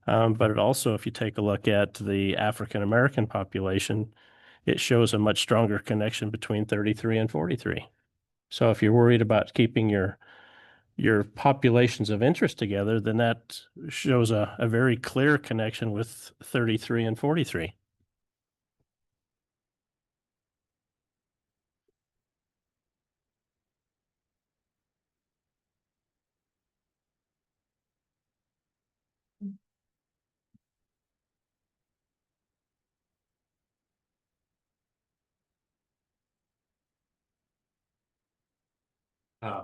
But it also, if you take a look at the African American population, it shows a much stronger connection between 33 and 43. So if you're worried about keeping your populations of interest together, then that shows a very clear connection with 33 and 43.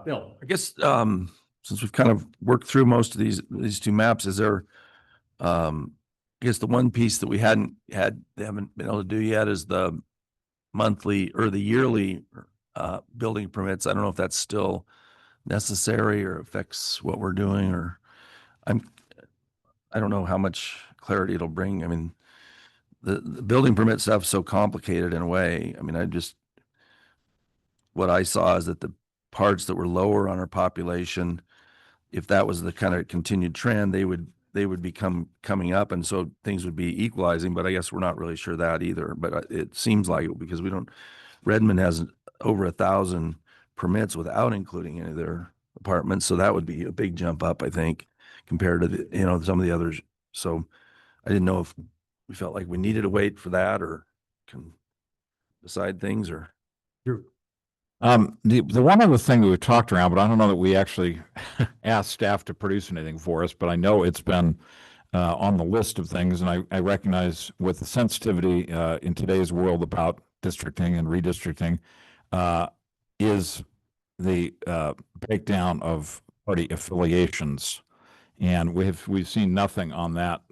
Bill? I guess, since we've kind of worked through most of these two maps, is there, I guess the one piece that we haven't been able to do yet is the monthly or the yearly, building permits. I don't know if that's still necessary or affects what we're doing, or I don't know how much clarity it'll bring. I mean, the building permit stuff's so complicated in a way. I mean, what I saw is that the parts that were lower on our population, if that was the kind of continued trend, they would become coming up, and so things would be equalizing. But I guess we're not really sure that either. But it seems like it, because Redmond has over 1,000 permits without including any of their apartments, so that would be a big jump up, I think, compared to some of the others. So I didn't know if we felt like we needed to wait for that, or can decide things, or. Drew? The one other thing that we talked around, but I don't know that we actually asked staff to produce anything for us, but I know it's been on the list of things, and I recognize with the sensitivity in today's world about districting and redistricting is the breakdown of party affiliations, and we've seen nothing on that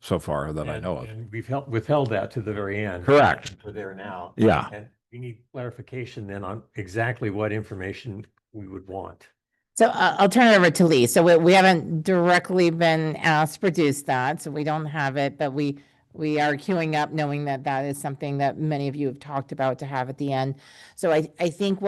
so far that I know of. And we've withheld that to the very end. Correct. We're there now. Yeah. And we need clarification then on exactly what information we would want. So I'll turn it over to Lee. So we haven't directly been asked to produce that, so we don't have it, but we are queuing up knowing that that is something that many of you have talked about to have at the end. So I think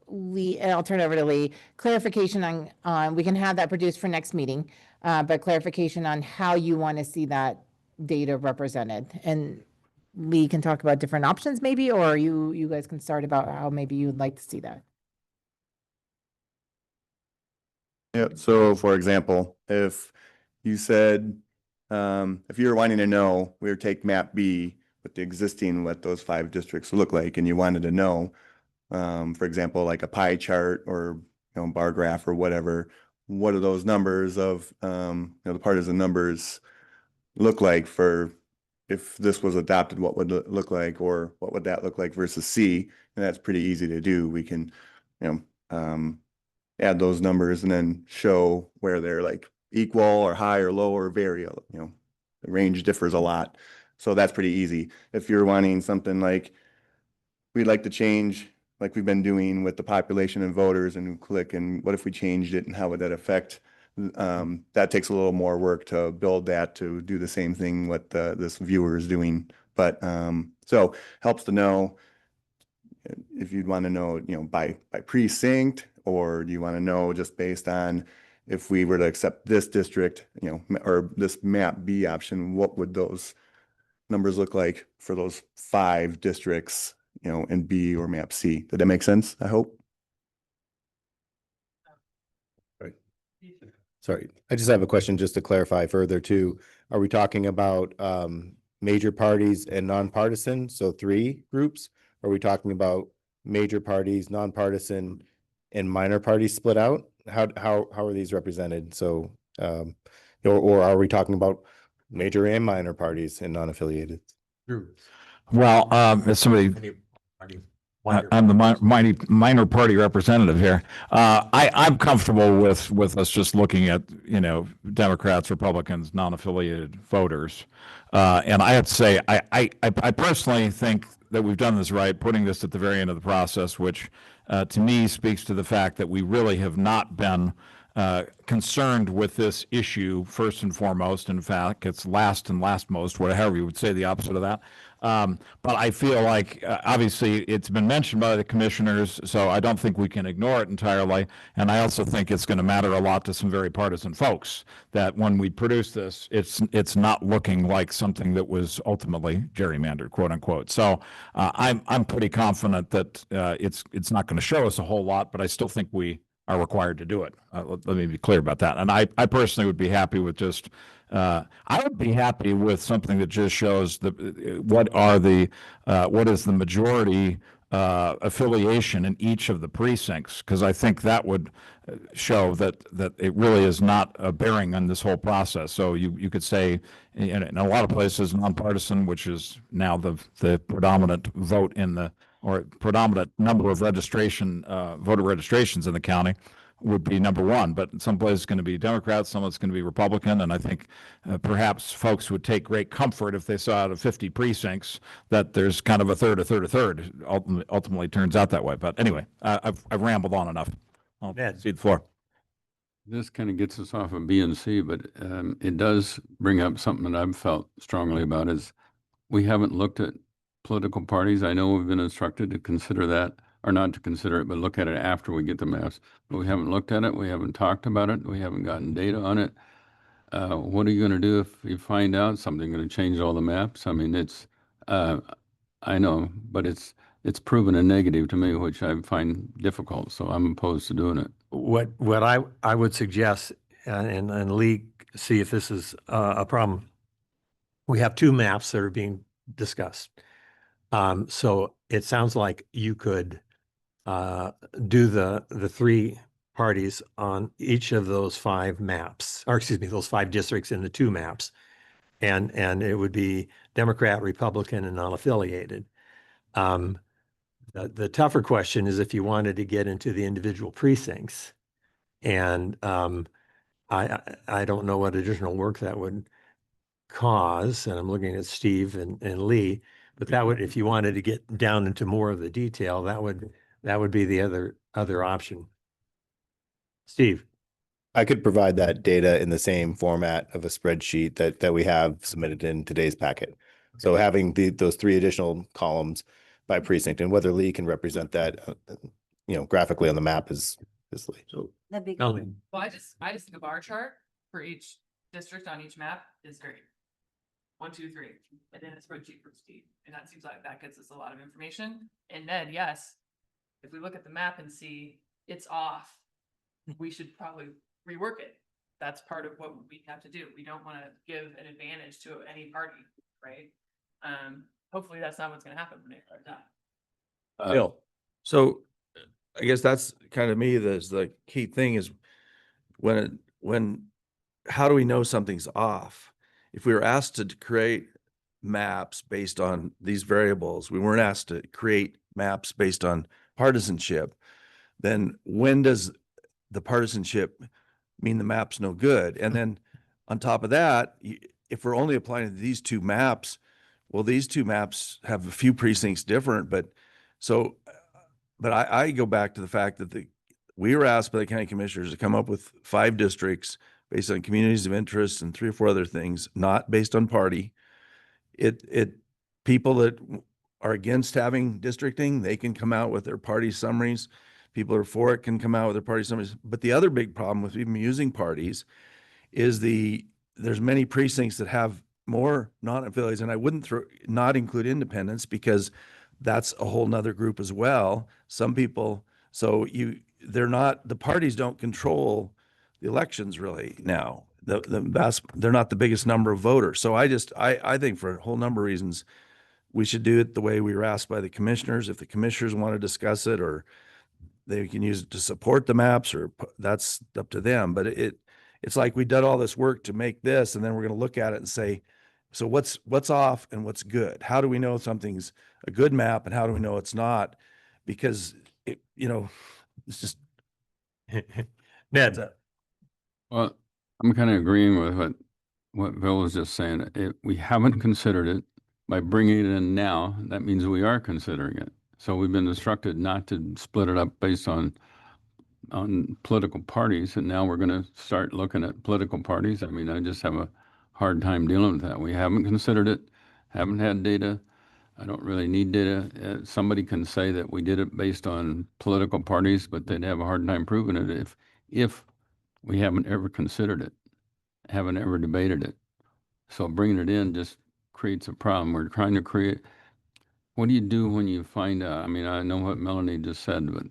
Lee, and I'll turn it over to Lee, clarification on we can have that produced for next meeting, but clarification on how you want to see that data represented. And Lee can talk about different options maybe, or you guys can start about how maybe you would like to see that. Yeah, so for example, if you said, if you're wanting to know, we would take map B with the existing, what those 5 districts look like, and you wanted to know, for example, like a pie chart or, bar graph or whatever, what are those numbers of, the partisan numbers look like for, if this was adopted, what would it look like, or what would that look like versus C? And that's pretty easy to do. We can, add those numbers and then show where they're like equal or high or low or vary, the range differs a lot. So that's pretty easy. If you're wanting something like, we'd like to change, like we've been doing with the population and voters, and click, and what if we changed it and how would that affect? That takes a little more work to build that, to do the same thing what this viewer is doing. But so helps to know if you'd want to know, by precinct, or do you want to know just based on if we were to accept this district, or this map B option, what would those numbers look like for those 5 districts, in B or map C? Did that make sense? I hope. Sorry, I just have a question just to clarify further too. Are we talking about major parties and nonpartisan, so 3 groups? Are we talking about major parties, nonpartisan, and minor parties split out? How are these represented? So, or are we talking about major and minor parties and non-affiliated? Well, as somebody, I'm the minor party representative here. I'm comfortable with us just looking at, Democrats, Republicans, non-affiliated voters. And I have to say, I personally think that we've done this right, putting this at the very end of the process, which to me speaks to the fact that we really have not been concerned with this issue first and foremost. In fact, it's last and last most, whatever you would say the opposite of that. But I feel like obviously it's been mentioned by the commissioners, so I don't think we can ignore it entirely. And I also think it's going to matter a lot to some very partisan folks that when we produce this, it's not looking like something that was ultimately gerrymandered, quote unquote. So I'm pretty confident that it's not going to show us a whole lot, but I still think we are required to do it. Let me be clear about that. And I personally would be happy with just I would be happy with something that just shows what is the majority affiliation in each of the precincts, because I think that would show that it really is not a bearing on this whole process. So you could say in a lot of places nonpartisan, which is now the predominant vote or predominant number of voter registrations in the county, would be number one, but in some places it's going to be Democrats, some it's going to be Republican, and I think perhaps folks would take great comfort if they saw out of 50 precincts that there's kind of a third. Ultimately turns out that way. But anyway, I've rambled on enough. I'll cede the floor. This kind of gets us off of B and C, but it does bring up something that I've felt strongly about is we haven't looked at political parties. I know we've been instructed to consider that, or not to consider it, but look at it after we get the maps. But we haven't looked at it. We haven't talked about it. We haven't gotten data on it. What are you going to do if you find out something going to change all the maps? I mean, I know, but it's proven a negative to me, which I find difficult. So I'm opposed to doing it. What I would suggest, and Lee, see if this is a problem. We have two maps that are being discussed. So it sounds like you could do the three parties on each of those five maps, or excuse me, those five districts in the two maps. And it would be Democrat, Republican, and non-affiliated. The tougher question is if you wanted to get into the individual precincts. And I don't know what additional work that would cause. And I'm looking at Steve and Lee, but that would, if you wanted to get down into more of the detail, that would be the other option. Steve. I could provide that data in the same format of a spreadsheet that we have submitted in today's packet. So having those three additional columns by precinct, and whether Lee can represent that, graphically on the map is Lee. So That'd be Melanie. good. Well, I just think a bar chart for each district on each map is great. 1, 2, 3, and then a spreadsheet for Steve, and that seems like that gets us a lot of information. And Ned, yes, if we look at the map and see it's off, we should probably rework it. That's part of what we have to do. We don't want to give an advantage to any party, right? Hopefully that's not what's going to happen when they start that. Bill, so I guess that's kind of me, the key thing is how do we know something's off? If we were asked to create maps based on these variables, we weren't asked to create maps based on partisanship, then when does the partisanship mean the map's no good? And then on top of that, if we're only applying to these two maps, well, these two maps have a few precincts different, but I go back to the fact that we were asked by the county commissioners to come up with 5 districts based on communities of interest and 3 or 4 other things, not based on party. People that are against having districting, they can come out with their party summaries. People who are for it can come out with their party summaries. But the other big problem with even using parties is there's many precincts that have more non-affiliates, and I wouldn't not include independents because that's a whole nother group as well. Some people, they're not, the parties don't control the elections really now. They're not the biggest number of voters. So I think for a whole number of reasons, we should do it the way we were asked by the commissioners. If the commissioners want to discuss it or they can use it to support the maps or that's up to them. But it's like we did all this work to make this, and then we're going to look at it and say, so what's off and what's good? How do we know something's a good map and how do we know it's not? Because it's just. Ned, Well, I'm kind of agreeing with what Bill was just saying. We haven't considered it. By bringing it in now, that means we are considering it. So we've been instructed not to split it up based on political parties, and now we're going to start looking at political parties. I mean, I just have a hard time dealing with that. We haven't considered it, haven't had data. I don't really need data. Somebody can say that we did it based on political parties, but they'd have a hard time proving it if we haven't ever considered it, haven't ever debated it. So bringing it in just creates a problem. We're trying to create, what do you do when you find out? I mean, I know what Melanie just said, but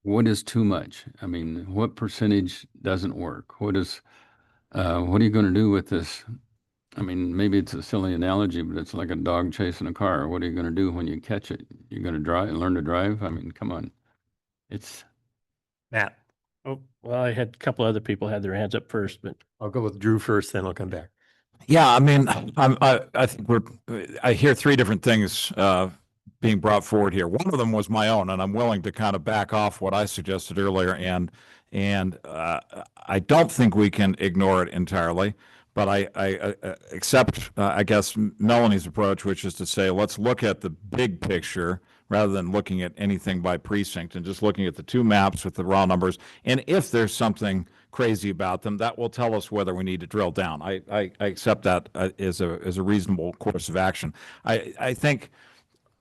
what is too much? I mean, what percentage doesn't work? What are you going to do with this? I mean, maybe it's a silly analogy, but it's like a dog chasing a car. What are you going to do when you catch it? You're going to learn to drive? I mean, come on. It's Matt, Oh, well, I had a couple other people had their hands up first, but I'll go with Drew first, then I'll come back. Yeah, I mean, I think I hear three different things being brought forward here. One of them was my own, and I'm willing to kind of back off what I suggested earlier. And I don't think we can ignore it entirely, but I accept, I guess, Melanie's approach, which is to say, let's look at the big picture rather than looking at anything by precinct and just looking at the two maps with the raw numbers. And if there's something crazy about them, that will tell us whether we need to drill down. I accept that as a reasonable course of action. I think,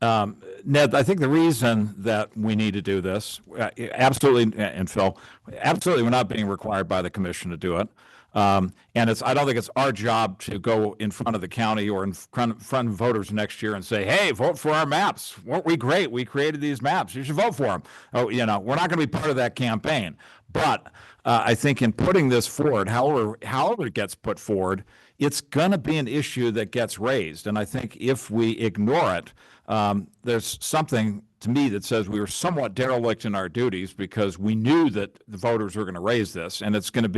Ned, I think the reason that we need to do this, absolutely, and Phil, absolutely, we're not being required by the commission to do it. And I don't think it's our job to go in front of the county or in front of voters next year and say, hey, vote for our maps. Weren't we great? We created these maps. You should vote for them. Oh, we're not going to be part of that campaign. But I think in putting this forward, however it gets put forward, it's going to be an issue that gets raised. And I think if we ignore it, there's something to me that says we were somewhat derelict in our duties because we knew that the voters were going to raise this, and it's going to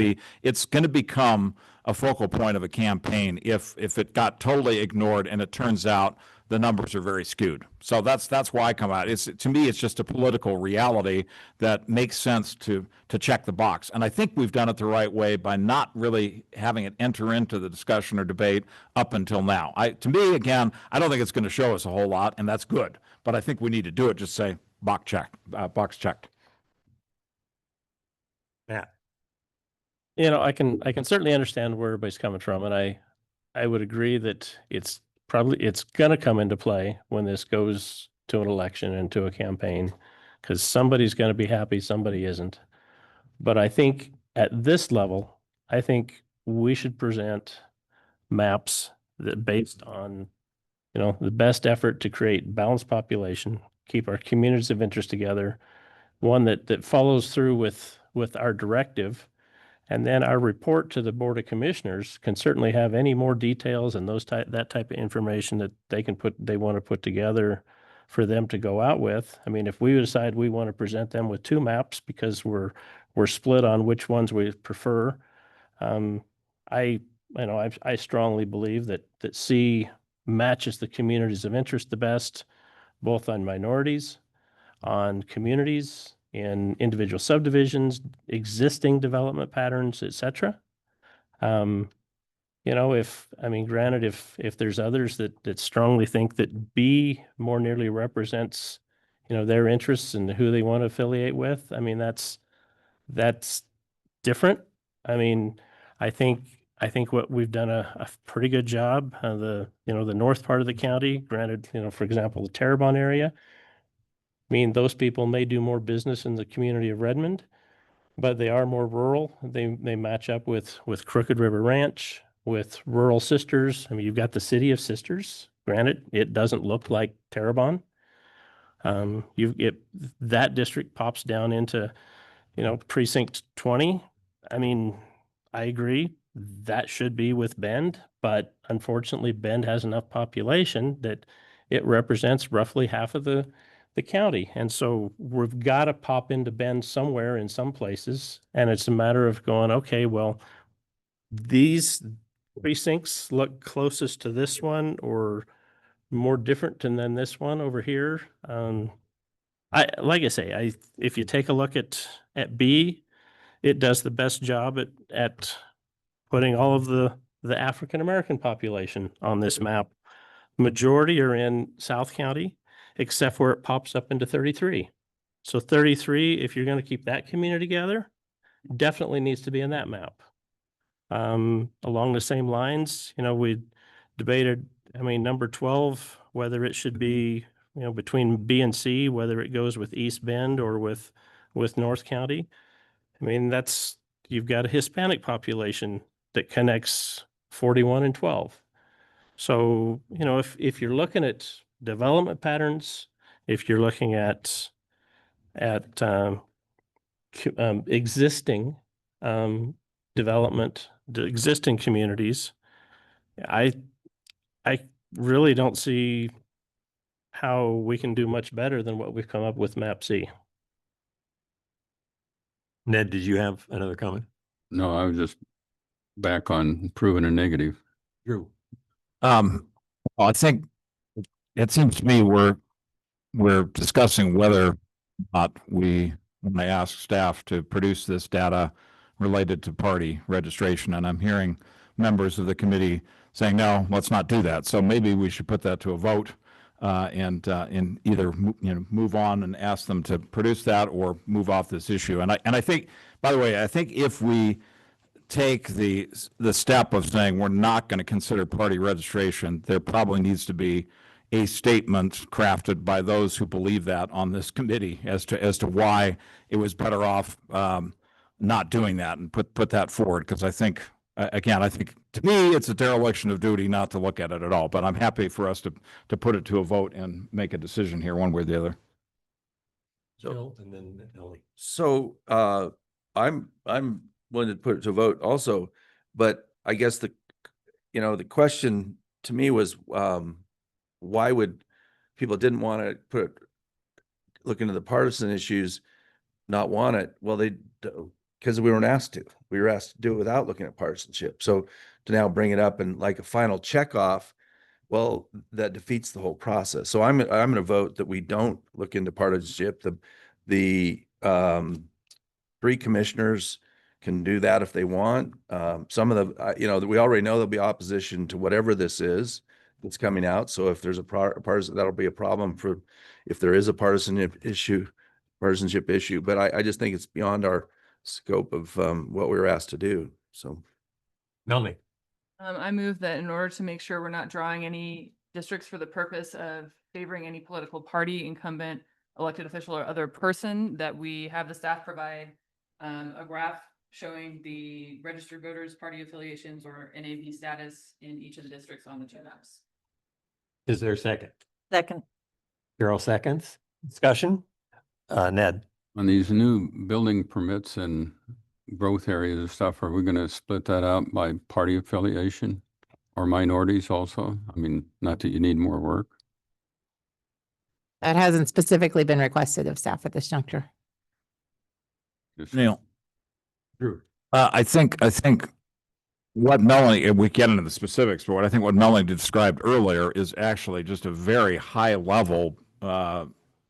become a focal point of a campaign if it got totally ignored and it turns out the numbers are very skewed. So that's why I come out. To me, it's just a political reality that makes sense to check the box. And I think we've done it the right way by not really having it enter into the discussion or debate up until now. To me, again, I don't think it's going to show us a whole lot, and that's good. But I think we need to do it. Just say box checked. Matt. I can certainly understand where everybody's coming from, and I would agree that it's going to come into play when this goes to an election and to a campaign, because somebody's going to be happy, somebody isn't. But I think at this level, I think we should present maps that based on, the best effort to create balanced population, keep our communities of interest together, one that follows through with our directive. And then our report to the Board of Commissioners can certainly have any more details and that type of information that they want to put together for them to go out with. I mean, if we decide we want to present them with two maps because we're split on which ones we prefer, I strongly believe that C matches the communities of interest the best, both on minorities, on communities, in individual subdivisions, existing development patterns, et cetera. Granted, if there's others that strongly think that B more nearly represents, their interests and who they want to affiliate with, I mean, that's different. I mean, I think what we've done a pretty good job, the north part of the county, granted, for example, the Terrebonne area, I mean, those people may do more business in the community of Redmond, but they are more rural. They match up with Crooked River Ranch, with Rural Sisters. I mean, you've got the city of Sisters. Granted, it doesn't look like Terrebonne. That district pops down into, precinct 20. I mean, I agree that should be with Bend, but unfortunately, Bend has enough population that it represents roughly half of the the county. And so we've got to pop into Bend somewhere in some places. And it's a matter of going, okay, well, these precincts look closest to this one or more different than this one over here. Like I say, if you take a look at B, it does the best job at putting all of the African-American population on this map. Majority are in South County, except where it pops up into 33. So 33, if you're going to keep that community together, definitely needs to be in that map. Along the same lines, we debated, number 12, whether it should be, between B and C, whether it goes with East Bend or with North County. You've got a Hispanic population that connects 41 and 12. So, if you're looking at development patterns, if you're looking at existing development, the existing communities, I really don't see how we can do much better than what we've come up with map C. Ned, did you have another comment? No, I was just back on proven a negative. Drew. Well, I think it seems to me we're discussing whether or not when I ask staff to produce this data related to party registration, and I'm hearing members of the committee saying, no, let's not do that. So maybe we should put that to a vote and either move on and ask them to produce that or move off this issue. And I think, by the way, I think if we take the step of saying we're not going to consider party registration, there probably needs to be a statement crafted by those who believe that on this committee as to why it was better off not doing that, and put that forward. Because I think, again, I think to me it's a dereliction of duty not to look at it at all. But I'm happy for us to put it to a vote and make a decision here one way or the other. Bill, and then Ellie. So I'm willing to put it to a vote also, but I guess the question to me was why would people didn't want to look into the partisan issues, not want it? Well, because we weren't asked to. We were asked to do it without looking at partisanship. So to now bring it up and like a final check off, well, that defeats the whole process. So I'm going to vote that we don't look into partisanship. The 3 commissioners can do that if they want. Some of the, we already know there'll be opposition to whatever this is that's coming out. So if there's a partisan, that'll be a problem for if there is a partisanship issue. But I just think it's beyond our scope of what we were asked to do. So, Melanie. I move that in order to make sure we're not drawing any districts for the purpose of favoring any political party, incumbent, elected official, or other person, that we have the staff provide a graph showing the registered voters, party affiliations, or NAV status in each of the districts on the 2 maps. Is there a second? Second. Carol seconds. Discussion? Ned. On these new building permits and growth areas and stuff, are we going to split that out by party affiliation or minorities also? I mean, not that you need more work. That hasn't specifically been requested of staff at this juncture. Just- Neil. Drew. I think what Melanie, we get into the specifics, but what Melanie described earlier is actually just a very high level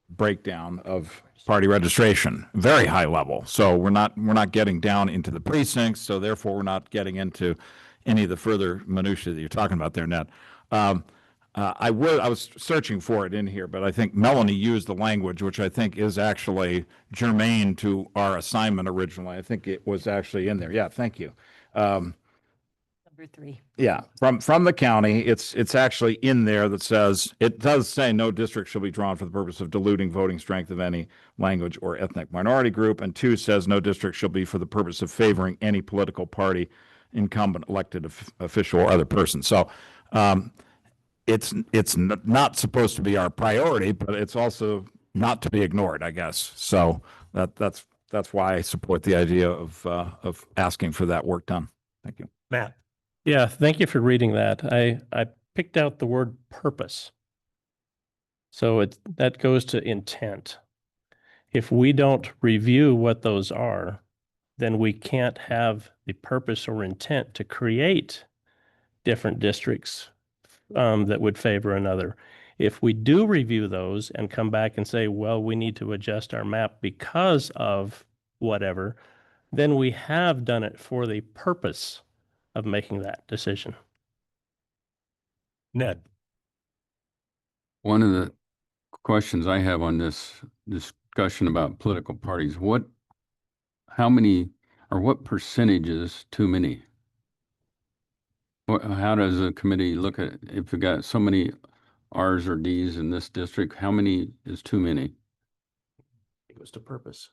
breakdown of party registration, very high level. So we're not getting down into the precincts. So therefore we're not getting into any of the further minutiae that you're talking about there, Ned. I was searching for it in here, but I think Melanie used the language, which I think is actually germane to our assignment originally. I think it was actually in there. Yeah, thank you. Number 3. Yeah, from the county, it's actually in there that says, it does say no district shall be drawn for the purpose of diluting voting strength of any language or ethnic minority group. And 2 says no district shall be for the purpose of favoring any political party, incumbent, elected official, or other person. So it's not supposed to be our priority, but it's also not to be ignored, I guess. So that's why I support the idea of asking for that work done. Thank you. Matt. Yeah, thank you for reading that. I picked out the word purpose. So that goes to intent. If we don't review what those are, then we can't have the purpose or intent to create different districts that would favor another. If we do review those and come back and say, well, we need to adjust our map because of whatever, then we have done it for the purpose of making that decision. Ned? One of the questions I have on this discussion about political parties, how many or what percentage is too many? How does a committee look at, if you got so many Rs or Ds in this district, how many is too many? It goes to purpose.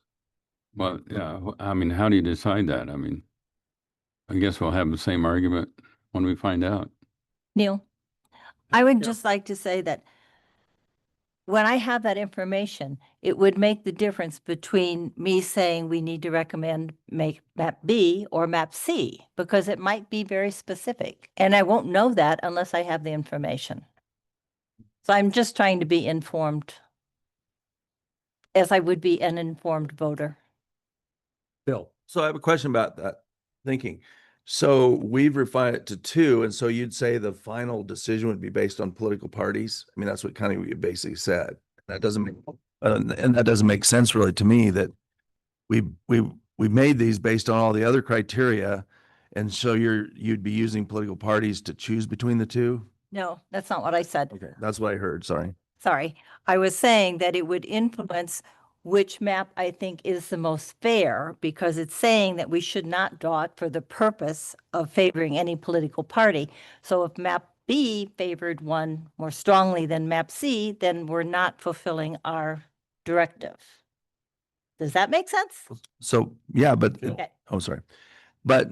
Well, yeah, I mean, how do you decide that? I mean, I guess we'll have the same argument when we find out. Neil, I would just like to say that when I have that information, it would make the difference between me saying we need to recommend make map B or map C, because it might be very specific. And I won't know that unless I have the information. So I'm just trying to be informed as I would be an informed voter. Bill? So I have a question about that thinking. So we've refined it to 2, and so you'd say the final decision would be based on political parties? I mean, that's what kind of you basically said. That doesn't make, and that doesn't make sense really to me, that we made these based on all the other criteria, and so you'd be using political parties to choose between the 2? No, that's not what I said. Okay, that's what I heard, sorry. Sorry. I was saying that it would influence which map I think is the most fair, because it's saying that we should not draw it for the purpose of favoring any political party. So if map B favored one more strongly than map C, then we're not fulfilling our directive. Does that make sense? So, yeah, but, Okay. oh, sorry. But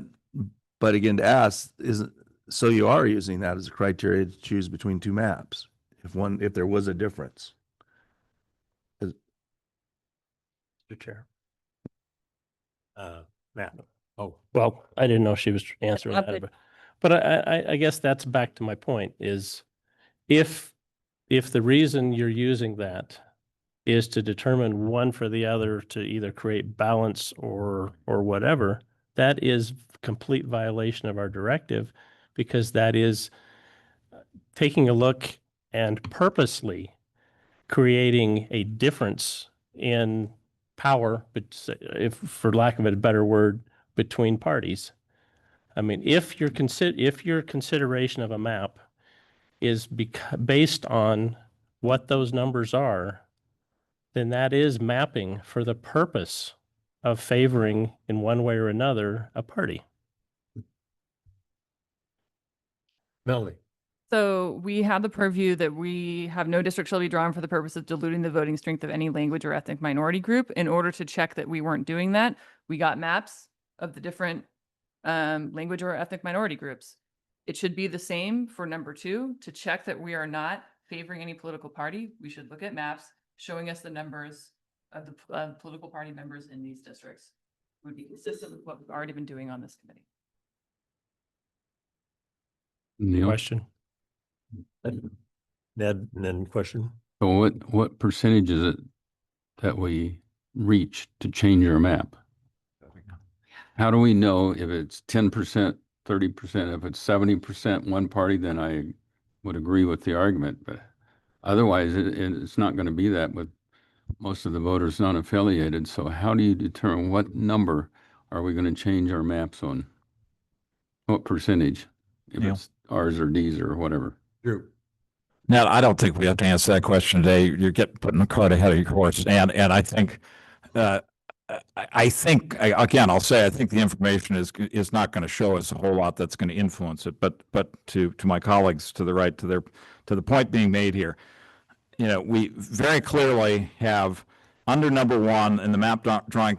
again, to ask, so you are using that as a criteria to choose between 2 maps, if there was a difference? Mr. Chair. Matt? Oh, Well, I didn't know she was answering that, Interrupted. but I guess that's back to my point is if the reason you're using that is to determine one for the other to either create balance or whatever, that is complete violation of our directive, because that is taking a look and purposely creating a difference in power, but if, for lack of a better word, between parties. I mean, if your consideration of a map is based on what those numbers are, then that is mapping for the purpose of favoring in one way or another a party. Melanie? So we have the purview that we have no district shall be drawn for the purpose of diluting the voting strength of any language or ethnic minority group. In order to check that we weren't doing that, we got maps of the different language or ethnic minority groups. It should be the same for number 2. To check that we are not favoring any political party, we should look at maps showing us the numbers of the political party members in these districts. It would be consistent with what we've already been doing on this committee. Neil? Question. Ned, and then question? So what percentage is it that we reach to change our map? How do we know if it's 10%, 30%, if it's 70% one party, then I would agree with the argument, but otherwise it's not going to be that with most of the voters non-affiliated. So how do you determine what number are we going to change our maps on? What percentage? If Neil? it's Rs or Ds or whatever. Drew? Now, I don't think we have to answer that question today. You're putting the cart ahead of your horse. And I think, again, I'll say, I think the information is not going to show us a whole lot that's going to influence it. But to my colleagues to the right, to the point being made here, we very clearly have under number 1 in the map drawing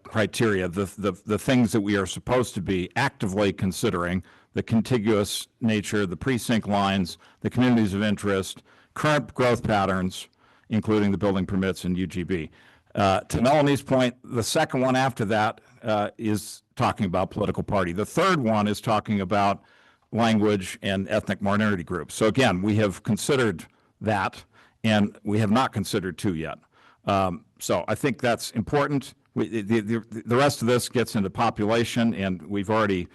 criteria, the things that we are supposed to be actively considering: the contiguous nature, the precinct lines, the communities of interest, current growth patterns, including the building permits and UGB. To Melanie's point, the second one after that is talking about political party. The third one is talking about language and ethnic minority groups. So again, we have considered that, and we have not considered 2 yet. So I think that's important. The rest of this gets into population, and we've already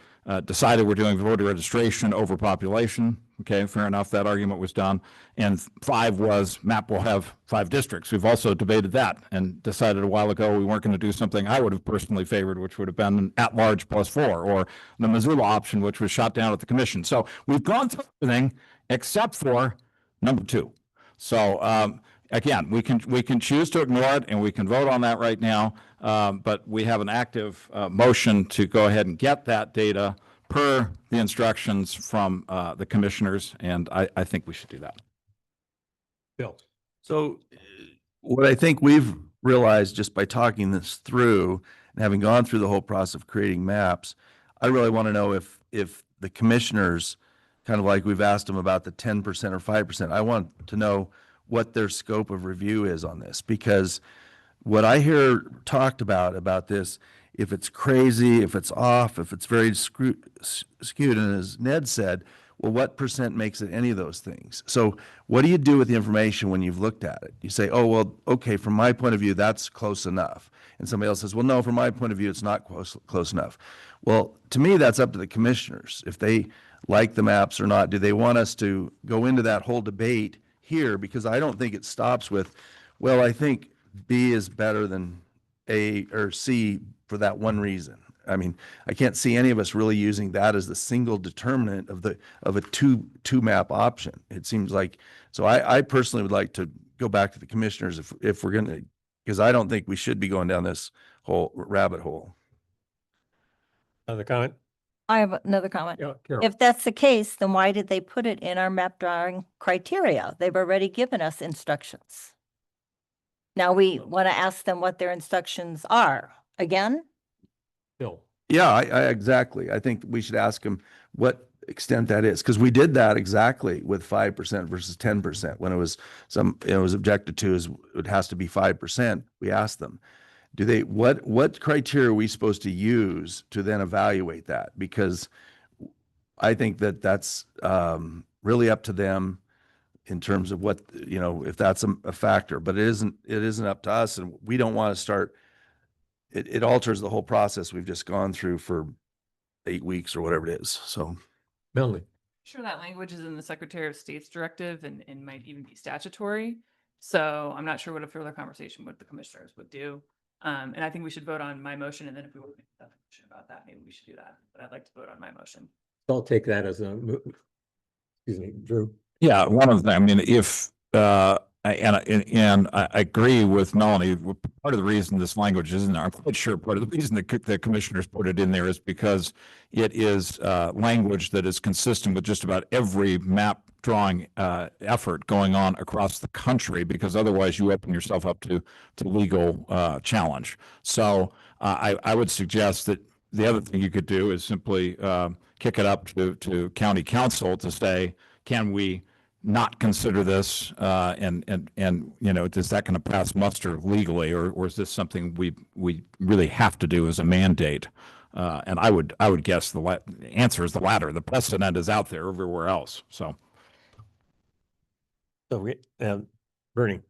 decided we're doing voter registration over population. Okay, fair enough. That argument was done. And 5 was MAP will have 5 districts. We've also debated that and decided a while ago we weren't going to do something I would have personally favored, which would have been an at-large +4, or the Missoula option, which was shot down at the commission. So we've gone through everything except for number 2. So again, we can choose to ignore it, and we can vote on that right now. But we have an active motion to go ahead and get that data per the instructions from the commissioners, and I think we should do that. Bill. So what I think we've realized just by talking this through and having gone through the whole process of creating maps, I really want to know if the commissioners, kind of like we've asked them about the 10% or 5%, I want to know what their scope of review is on this, because what I hear talked about this, if it's crazy, if it's off, if it's very skewed, and as Ned said, well, what percent makes it any of those things? So what do you do with the information when you've looked at it? You say, oh, well, okay, from my point of view, that's close enough. And somebody else says, well, no, from my point of view, it's not close enough. Well, to me, that's up to the commissioners. If they like the maps or not, do they want us to go into that whole debate here? Because I don't think it stops with, well, I think B is better than A or C for that one reason. I mean, I can't see any of us really using that as the single determinant of a two map option. It seems like, so I personally would like to go back to the commissioners if we're going to, because I don't think we should be going down this whole rabbit hole. Another comment? I have another comment. Yeah, Carol. If that's the case, then why did they put it in our map drawing criteria? They've already given us instructions. Now we want to ask them what their instructions are. Again? Bill. Yeah, I exactly. I think we should ask them what extent that is, because we did that exactly with 5% versus 10%. When it was objected to as it has to be 5%, we asked them, do they, what criteria are we supposed to use to then evaluate that? Because I think that's really up to them in terms of what, if that's a factor, but it isn't up to us, and we don't want to start. It alters the whole process we've just gone through for 8 weeks or whatever it is. So, Melanie. Sure, that language is in the Secretary of State's directive and might even be statutory. So I'm not sure what a further conversation with the commissioners would do. And I think we should vote on my motion, and then if we want to make a discussion about that, maybe we should do that. But I'd like to vote on my motion. I'll take that as excuse me, Drew. Yeah, one of them. I mean, if and I agree with Melanie. Part of the reason this language isn't, I'm quite sure part of the reason the commissioners put it in there is because it is language that is consistent with just about every map drawing effort going on across the country, because otherwise you open yourself up to legal challenge. So I would suggest that the other thing you could do is simply kick it up to county council to say, can we not consider this, and is that going to pass muster legally, or is this something we really have to do as a mandate? And I would guess the answer is the latter. The precedent is out there everywhere else. So Bernie.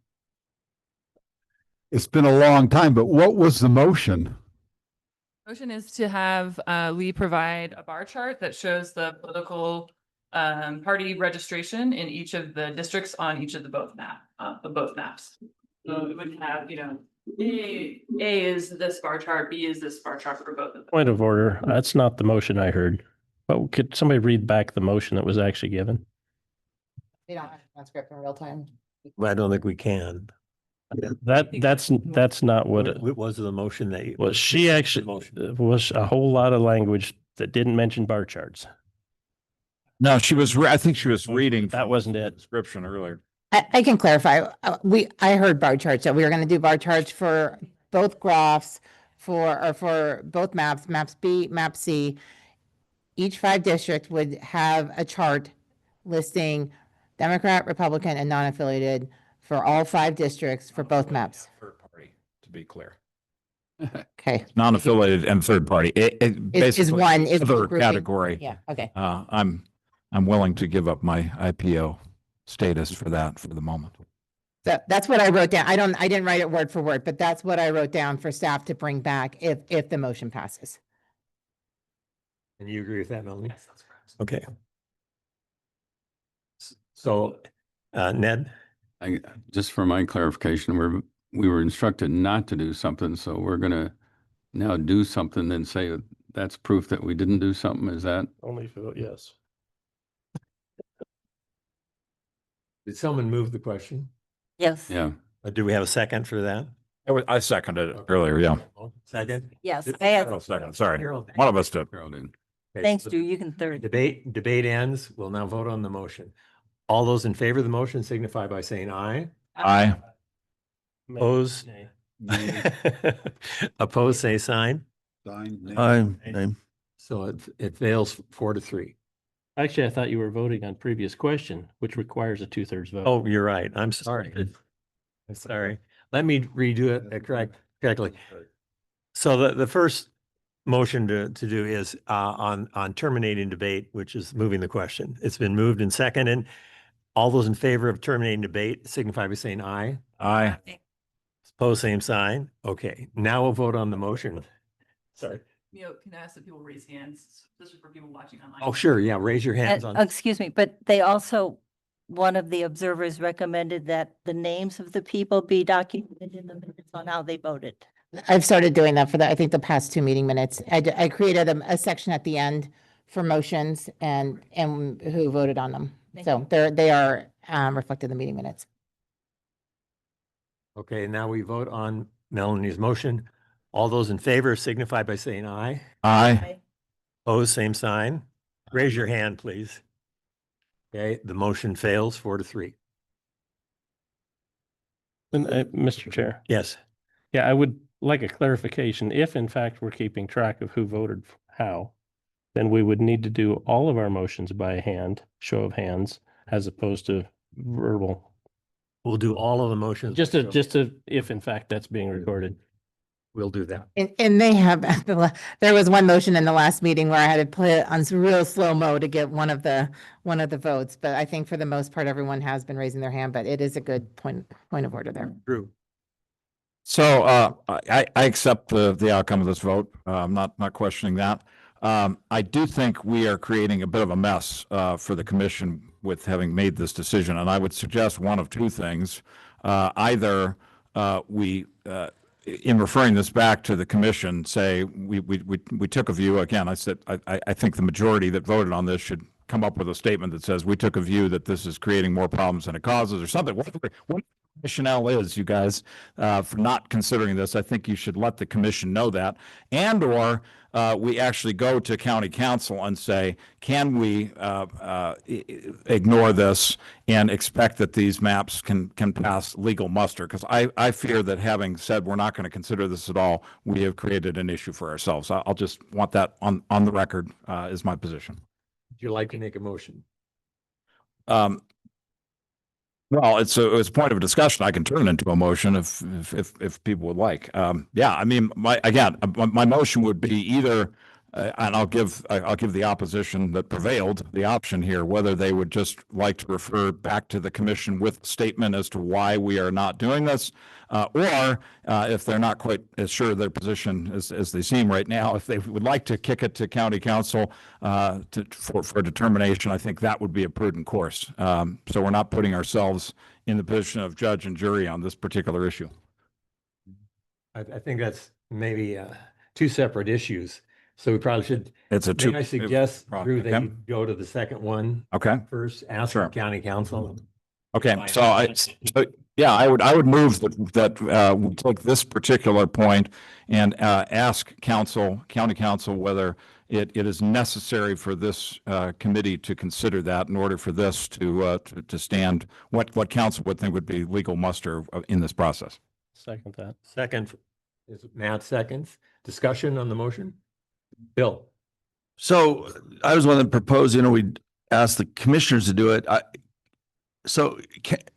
It's been a long time, but what was the motion? Motion is to have Lee provide a bar chart that shows the political party registration in each of the districts on each of the both maps. So it would have, A is this bar chart, B is this bar chart for both of them. Point of order. That's not the motion I heard. But could somebody read back the motion that was actually given? They don't have a transcript in real time. Well, I don't think we can. That's not what it What was the motion that? was. She actually was a whole lot of language that didn't mention bar charts. no, I think she was reading. That wasn't it. Description earlier. I can clarify. I heard bar charts, that we were going to do bar charts for both graphs for both maps B, map C. Each 5 districts would have a chart listing Democrat, Republican, and non-affiliated for all 5 districts for both maps. Third party, to be clear. Okay. Non-affiliated and third party. Is one is other grouping. category. Yeah. Okay. I'm willing to give up my IPO status for that for the moment. So that's what I wrote down. I didn't write it word for word, but that's what I wrote down for staff to bring back if the motion passes. And you agree with that, Melanie? Yes, that's correct. Okay. So, Ned? Just for my clarification, we were instructed not to do something, so we're gonna now do something and say that that's proof that we didn't do something. Is that? Only if you vote yes. Did someone move the question? Yes. Yeah. Do we have a second for that? I seconded it earlier, yeah. Second? Yes. I had- Carol seconded, sorry. Carol. One of us did. Carol did. Okay, Thanks, so Drew. You can third. Debate ends. We'll now vote on the motion. All those in favor of the motion signify by saying aye. Aye. Oppose? Oppose, say sign. Name. So it fails 4-3. Actually, I thought you were voting on previous question, which requires a 2/3 vote. Oh, you're right. I'm sorry. I'm sorry. Let me redo it correctly. So the first motion to do is on terminating debate, which is moving the question. It's been moved and seconded. All those in favor of terminating debate signify by saying aye. Aye. Opposed, same sign. Okay, now we'll vote on the motion. Sorry. Can I ask that people raise hands? This is for people watching online. Oh, sure. Yeah, raise your hands And, on. excuse me, but they also, one of the observers recommended that the names of the people be documented in the minutes on how they voted. I've started doing that for I think the past 2 meeting minutes. I created a section at the end for motions and who voted on them. Thank So they are reflected in the meeting minutes. Okay, now we vote on Melanie's motion. All those in favor signify by saying aye. Aye. Opposed, same sign. Raise your hand, please. Okay, the motion fails 4-3. And, Mr. Chair, Yes. yeah, I would like a clarification. If in fact we're keeping track of who voted how, then we would need to do all of our motions by hand, show of hands, as opposed to verbal. We'll do all of the motions. Just if in fact that's being recorded. We'll do that. And they have, there was one motion in the last meeting where I had to play it on real slow-mo to get one of the votes. But I think for the most part, everyone has been raising their hand, but it is a good point of order there. Drew. So I accept the outcome of this vote. I'm not questioning that. I do think we are creating a bit of a mess for the commission with having made this decision. And I would suggest one of two things. Either we in referring this back to the commission, say we took a view. Again, I said I think the majority that voted on this should come up with a statement that says we took a view that this is creating more problems than it causes, or something. What rationale is, you guys, for not considering this? I think you should let the commission know that, and/or we actually go to county council and say, can we ignore this and expect that these maps can pass legal muster? Because I fear that having said we're not going to consider this at all, we have created an issue for ourselves. I'll just want that on the record is my position. Would you like to make a motion? Well, it's a point of discussion. I can turn it into a motion if people would like. Yeah, I mean, my motion would be either, and I'll give the opposition that prevailed the option here, whether they would just like to refer back to the commission with a statement as to why we are not doing this, or if they're not quite as sure of their position as they seem right now, if they would like to kick it to county council for determination, I think that would be a prudent course. So we're not putting ourselves in the position of judge and jury on this particular issue. I think that's maybe two separate issues. So we probably should. It's a May I suggest, Drew, that okay. you go to the second one Okay. first, ask Sure. county council. Okay, so yeah, I would move that we take this particular point and ask county council whether it is necessary for this committee to consider that in order for this to stand, what council would think would be legal muster in this process. Second that. Second is Matt seconds. Discussion on the motion? Bill? So I was one that proposed, we asked the commissioners to do it. So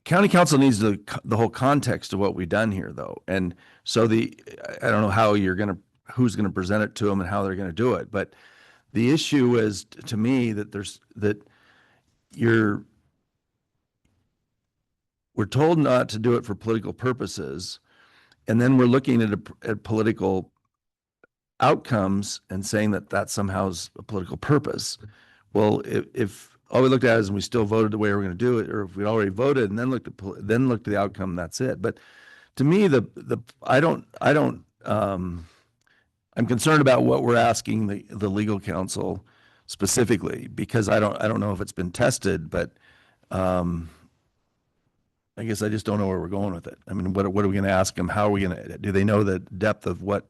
county council needs the whole context of what we've done here, though. And so I don't know how who's going to present it to them and how they're going to do it. But the issue is, to me, that we're told not to do it for political purposes. And then we're looking at political outcomes and saying that that somehow is a political purpose. Well, if all we looked at is and we still voted the way we're going to do it, or if we already voted and then looked at the outcome, that's it. But to me, I'm concerned about what we're asking the legal counsel specifically, because I don't know if it's been tested, but I guess I just don't know where we're going with it. I mean, what are we going to ask them? How are we going to, do they know the depth of what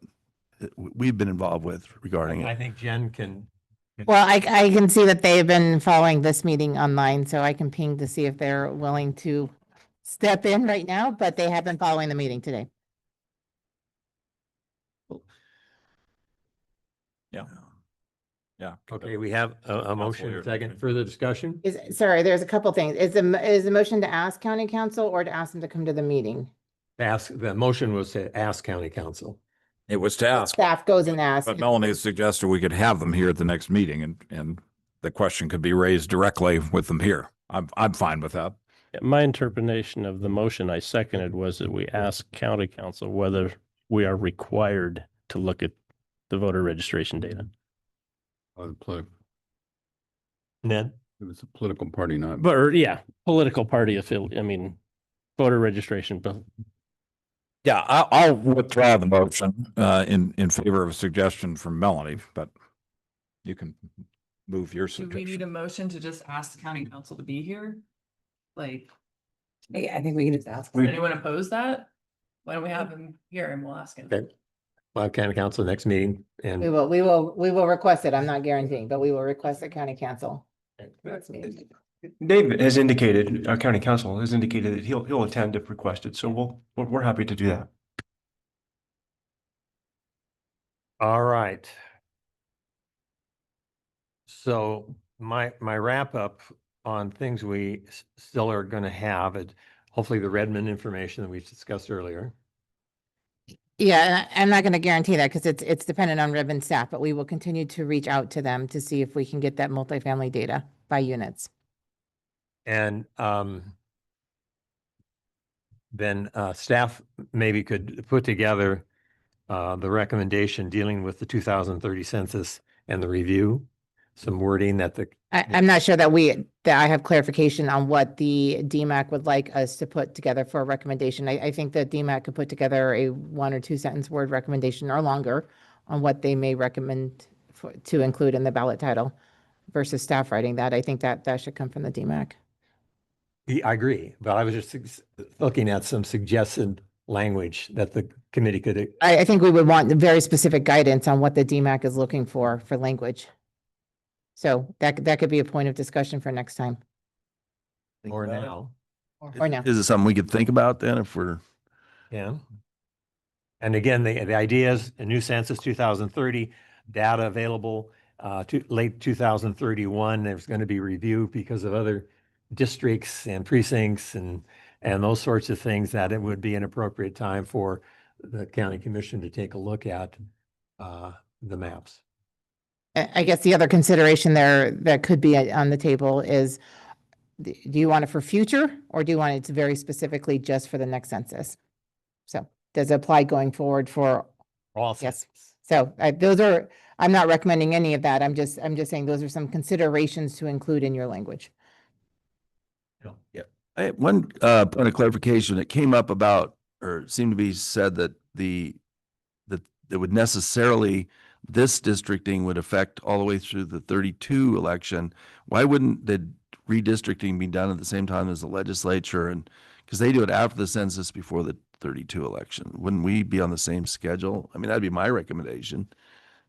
we've been involved with regarding I it? think Jen can. Well, I can see that they've been following this meeting online, so I can ping to see if they're willing to step in right now, but they have been following the meeting today. Yeah. Okay, we have a motion, Council, second, further discussion? Sorry, there's a couple things. Is the motion to ask county council or to ask them to come to the meeting? The motion was to ask county council. It was to ask, Staff goes and asks. but Melanie suggested we could have them here at the next meeting and the question could be raised directly with them here. I'm fine with that. My interpretation of the motion I seconded was that we ask county council whether we are required to look at the voter registration data. Ned? It was a political party, not. But, or, yeah, political party affiliate, I mean, voter registration, but Yeah, I'll withdraw the motion in favor of a suggestion from Melanie, but you can move your Do we need suggestion. a motion to just ask the county council to be here? Like, I think we can just ask. does anyone oppose that? Why don't we have him here and we'll ask him? Okay. We'll have county council next meeting We and. will request it. I'm not guaranteeing, but we will request the county council. Dave has indicated, our county council has indicated that he'll attend if requested, so we're happy to do that. All right. So my wrap up on things we still are going to have, hopefully the Redmond information that we discussed earlier. Yeah, and I'm not going to guarantee that because it's dependent on Ribbon staff, but we will continue to reach out to them to see if we can get that multifamily data by units. And then staff maybe could put together the recommendation dealing with the 2030 census and the review, some wording that I'm not sure that I have clarification on what the DMAC would like us to put together for a recommendation. I think that DMAC could put together a 1 or 2 sentence word recommendation or longer on what they may recommend to include in the ballot title versus staff writing that. I think that should come from the DMAC. I agree, but I was just looking at some suggested language that the committee could. I think we would want very specific guidance on what the DMAC is looking for language. So that could be a point of discussion for next time Or now. or now. Is it something we could think about then if we're? Yeah. And again, the idea is a new census 2030, data available to late 2031. There's going to be review because of other districts and precincts and those sorts of things, that it would be an appropriate time for the county commission to take a look at the maps. I guess the other consideration there that could be on the table is, do you want it for future or do you want it to very specifically just for the next census? So does it apply going forward for, All yes. So I'm not recommending any of that. I'm just saying those are some considerations to include in your language. One point of clarification, it came up about, or seemed to be said that that it would necessarily, this districting would affect all the way through the 32 election. Why wouldn't the redistricting be done at the same time as the legislature? And because they do it after the census before the 32 election, wouldn't we be on the same schedule? I mean, that'd be my recommendation.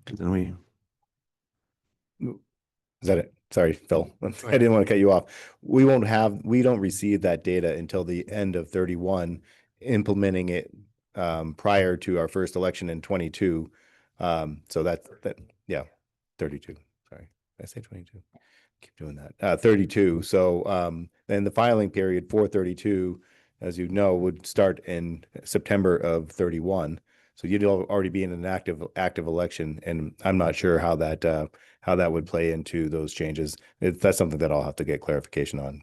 'Cause then we. Is that it? Sorry, Phil. I didn't want to cut you off. We don't receive that data until the end of 31, implementing it prior to our first election in 22. So that, yeah, 32. Sorry, did I say 22? Keep doing that. 32. So then the filing period for 32, as you know, would start in September of 31. So you'd already be in an active election, and I'm not sure how that would play into those changes. That's something that I'll have to get clarification on.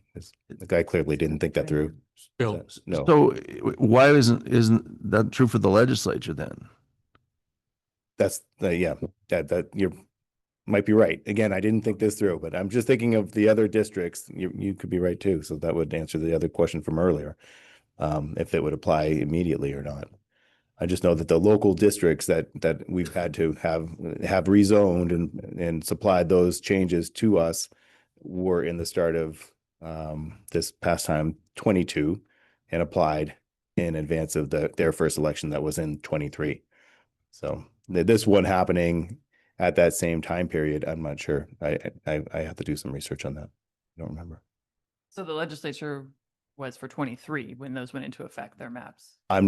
The guy clearly didn't think that through. Bill, No. So why isn't that true for the legislature then? That's, yeah, that you're, might be right. Again, I didn't think this through, but I'm just thinking of the other districts. You could be right too. So that would answer the other question from earlier. If it would apply immediately or not. I just know that the local districts that we've had to have rezoned and supplied those changes to us were in the start of this past time 22 and applied in advance of their first election that was in 23. So this one happening at that same time period, I'm not sure. I have to do some research on that. I don't remember. So the legislature was for 23 when those went into effect, their maps. I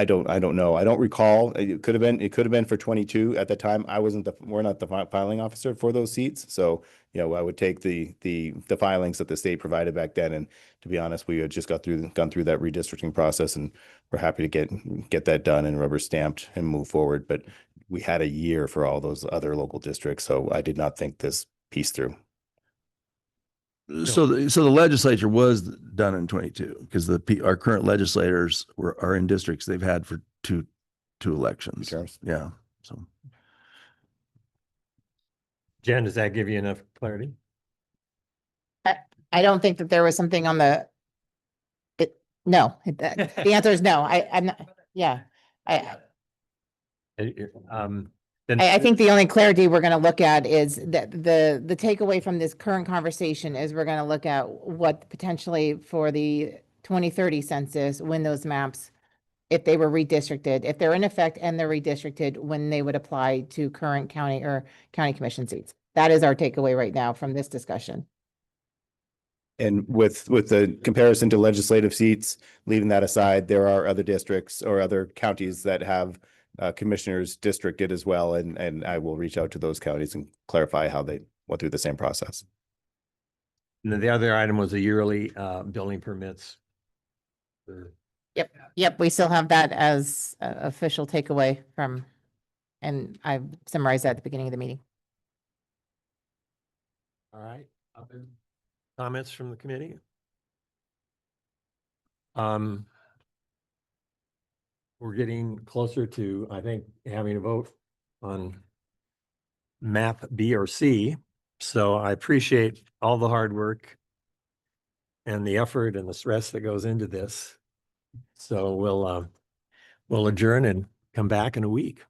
don't know. I don't recall. It could have been for 22 at the time. We're not the filing officer for those seats. So, I would take the filings that the state provided back then. And to be honest, we had just gone through that redistricting process, and we're happy to get that done and rubber stamped and move forward. But we had a year for all those other local districts. So I did not think this piece through. So the legislature was done in 22 because our current legislators are in districts they've had for two elections. Terms. Yeah. So Jen, does that give you enough clarity? I don't think that there was something on the. No, the answer is no. I'm not, yeah. Then I think the only clarity we're gonna look at is that the takeaway from this current conversation is we're gonna look at what potentially for the 2030 census, when those maps, if they were redistricted, if they're in effect and they're redistricted, when they would apply to current county or county commission seats. That is our takeaway right now from this discussion. And with the comparison to legislative seats, leaving that aside, there are other districts or other counties that have commissioners districted as well. And I will reach out to those counties and clarify how they went through the same process. And then the other item was the yearly building permits. Yep, we still have that as a official takeaway from, and I summarized that at the beginning of the meeting. All right. Other comments from the committee? We're getting closer to, I think, having a vote on map B or C. So I appreciate all the hard work and the effort and the stress that goes into this. So we'll adjourn and come back in a week.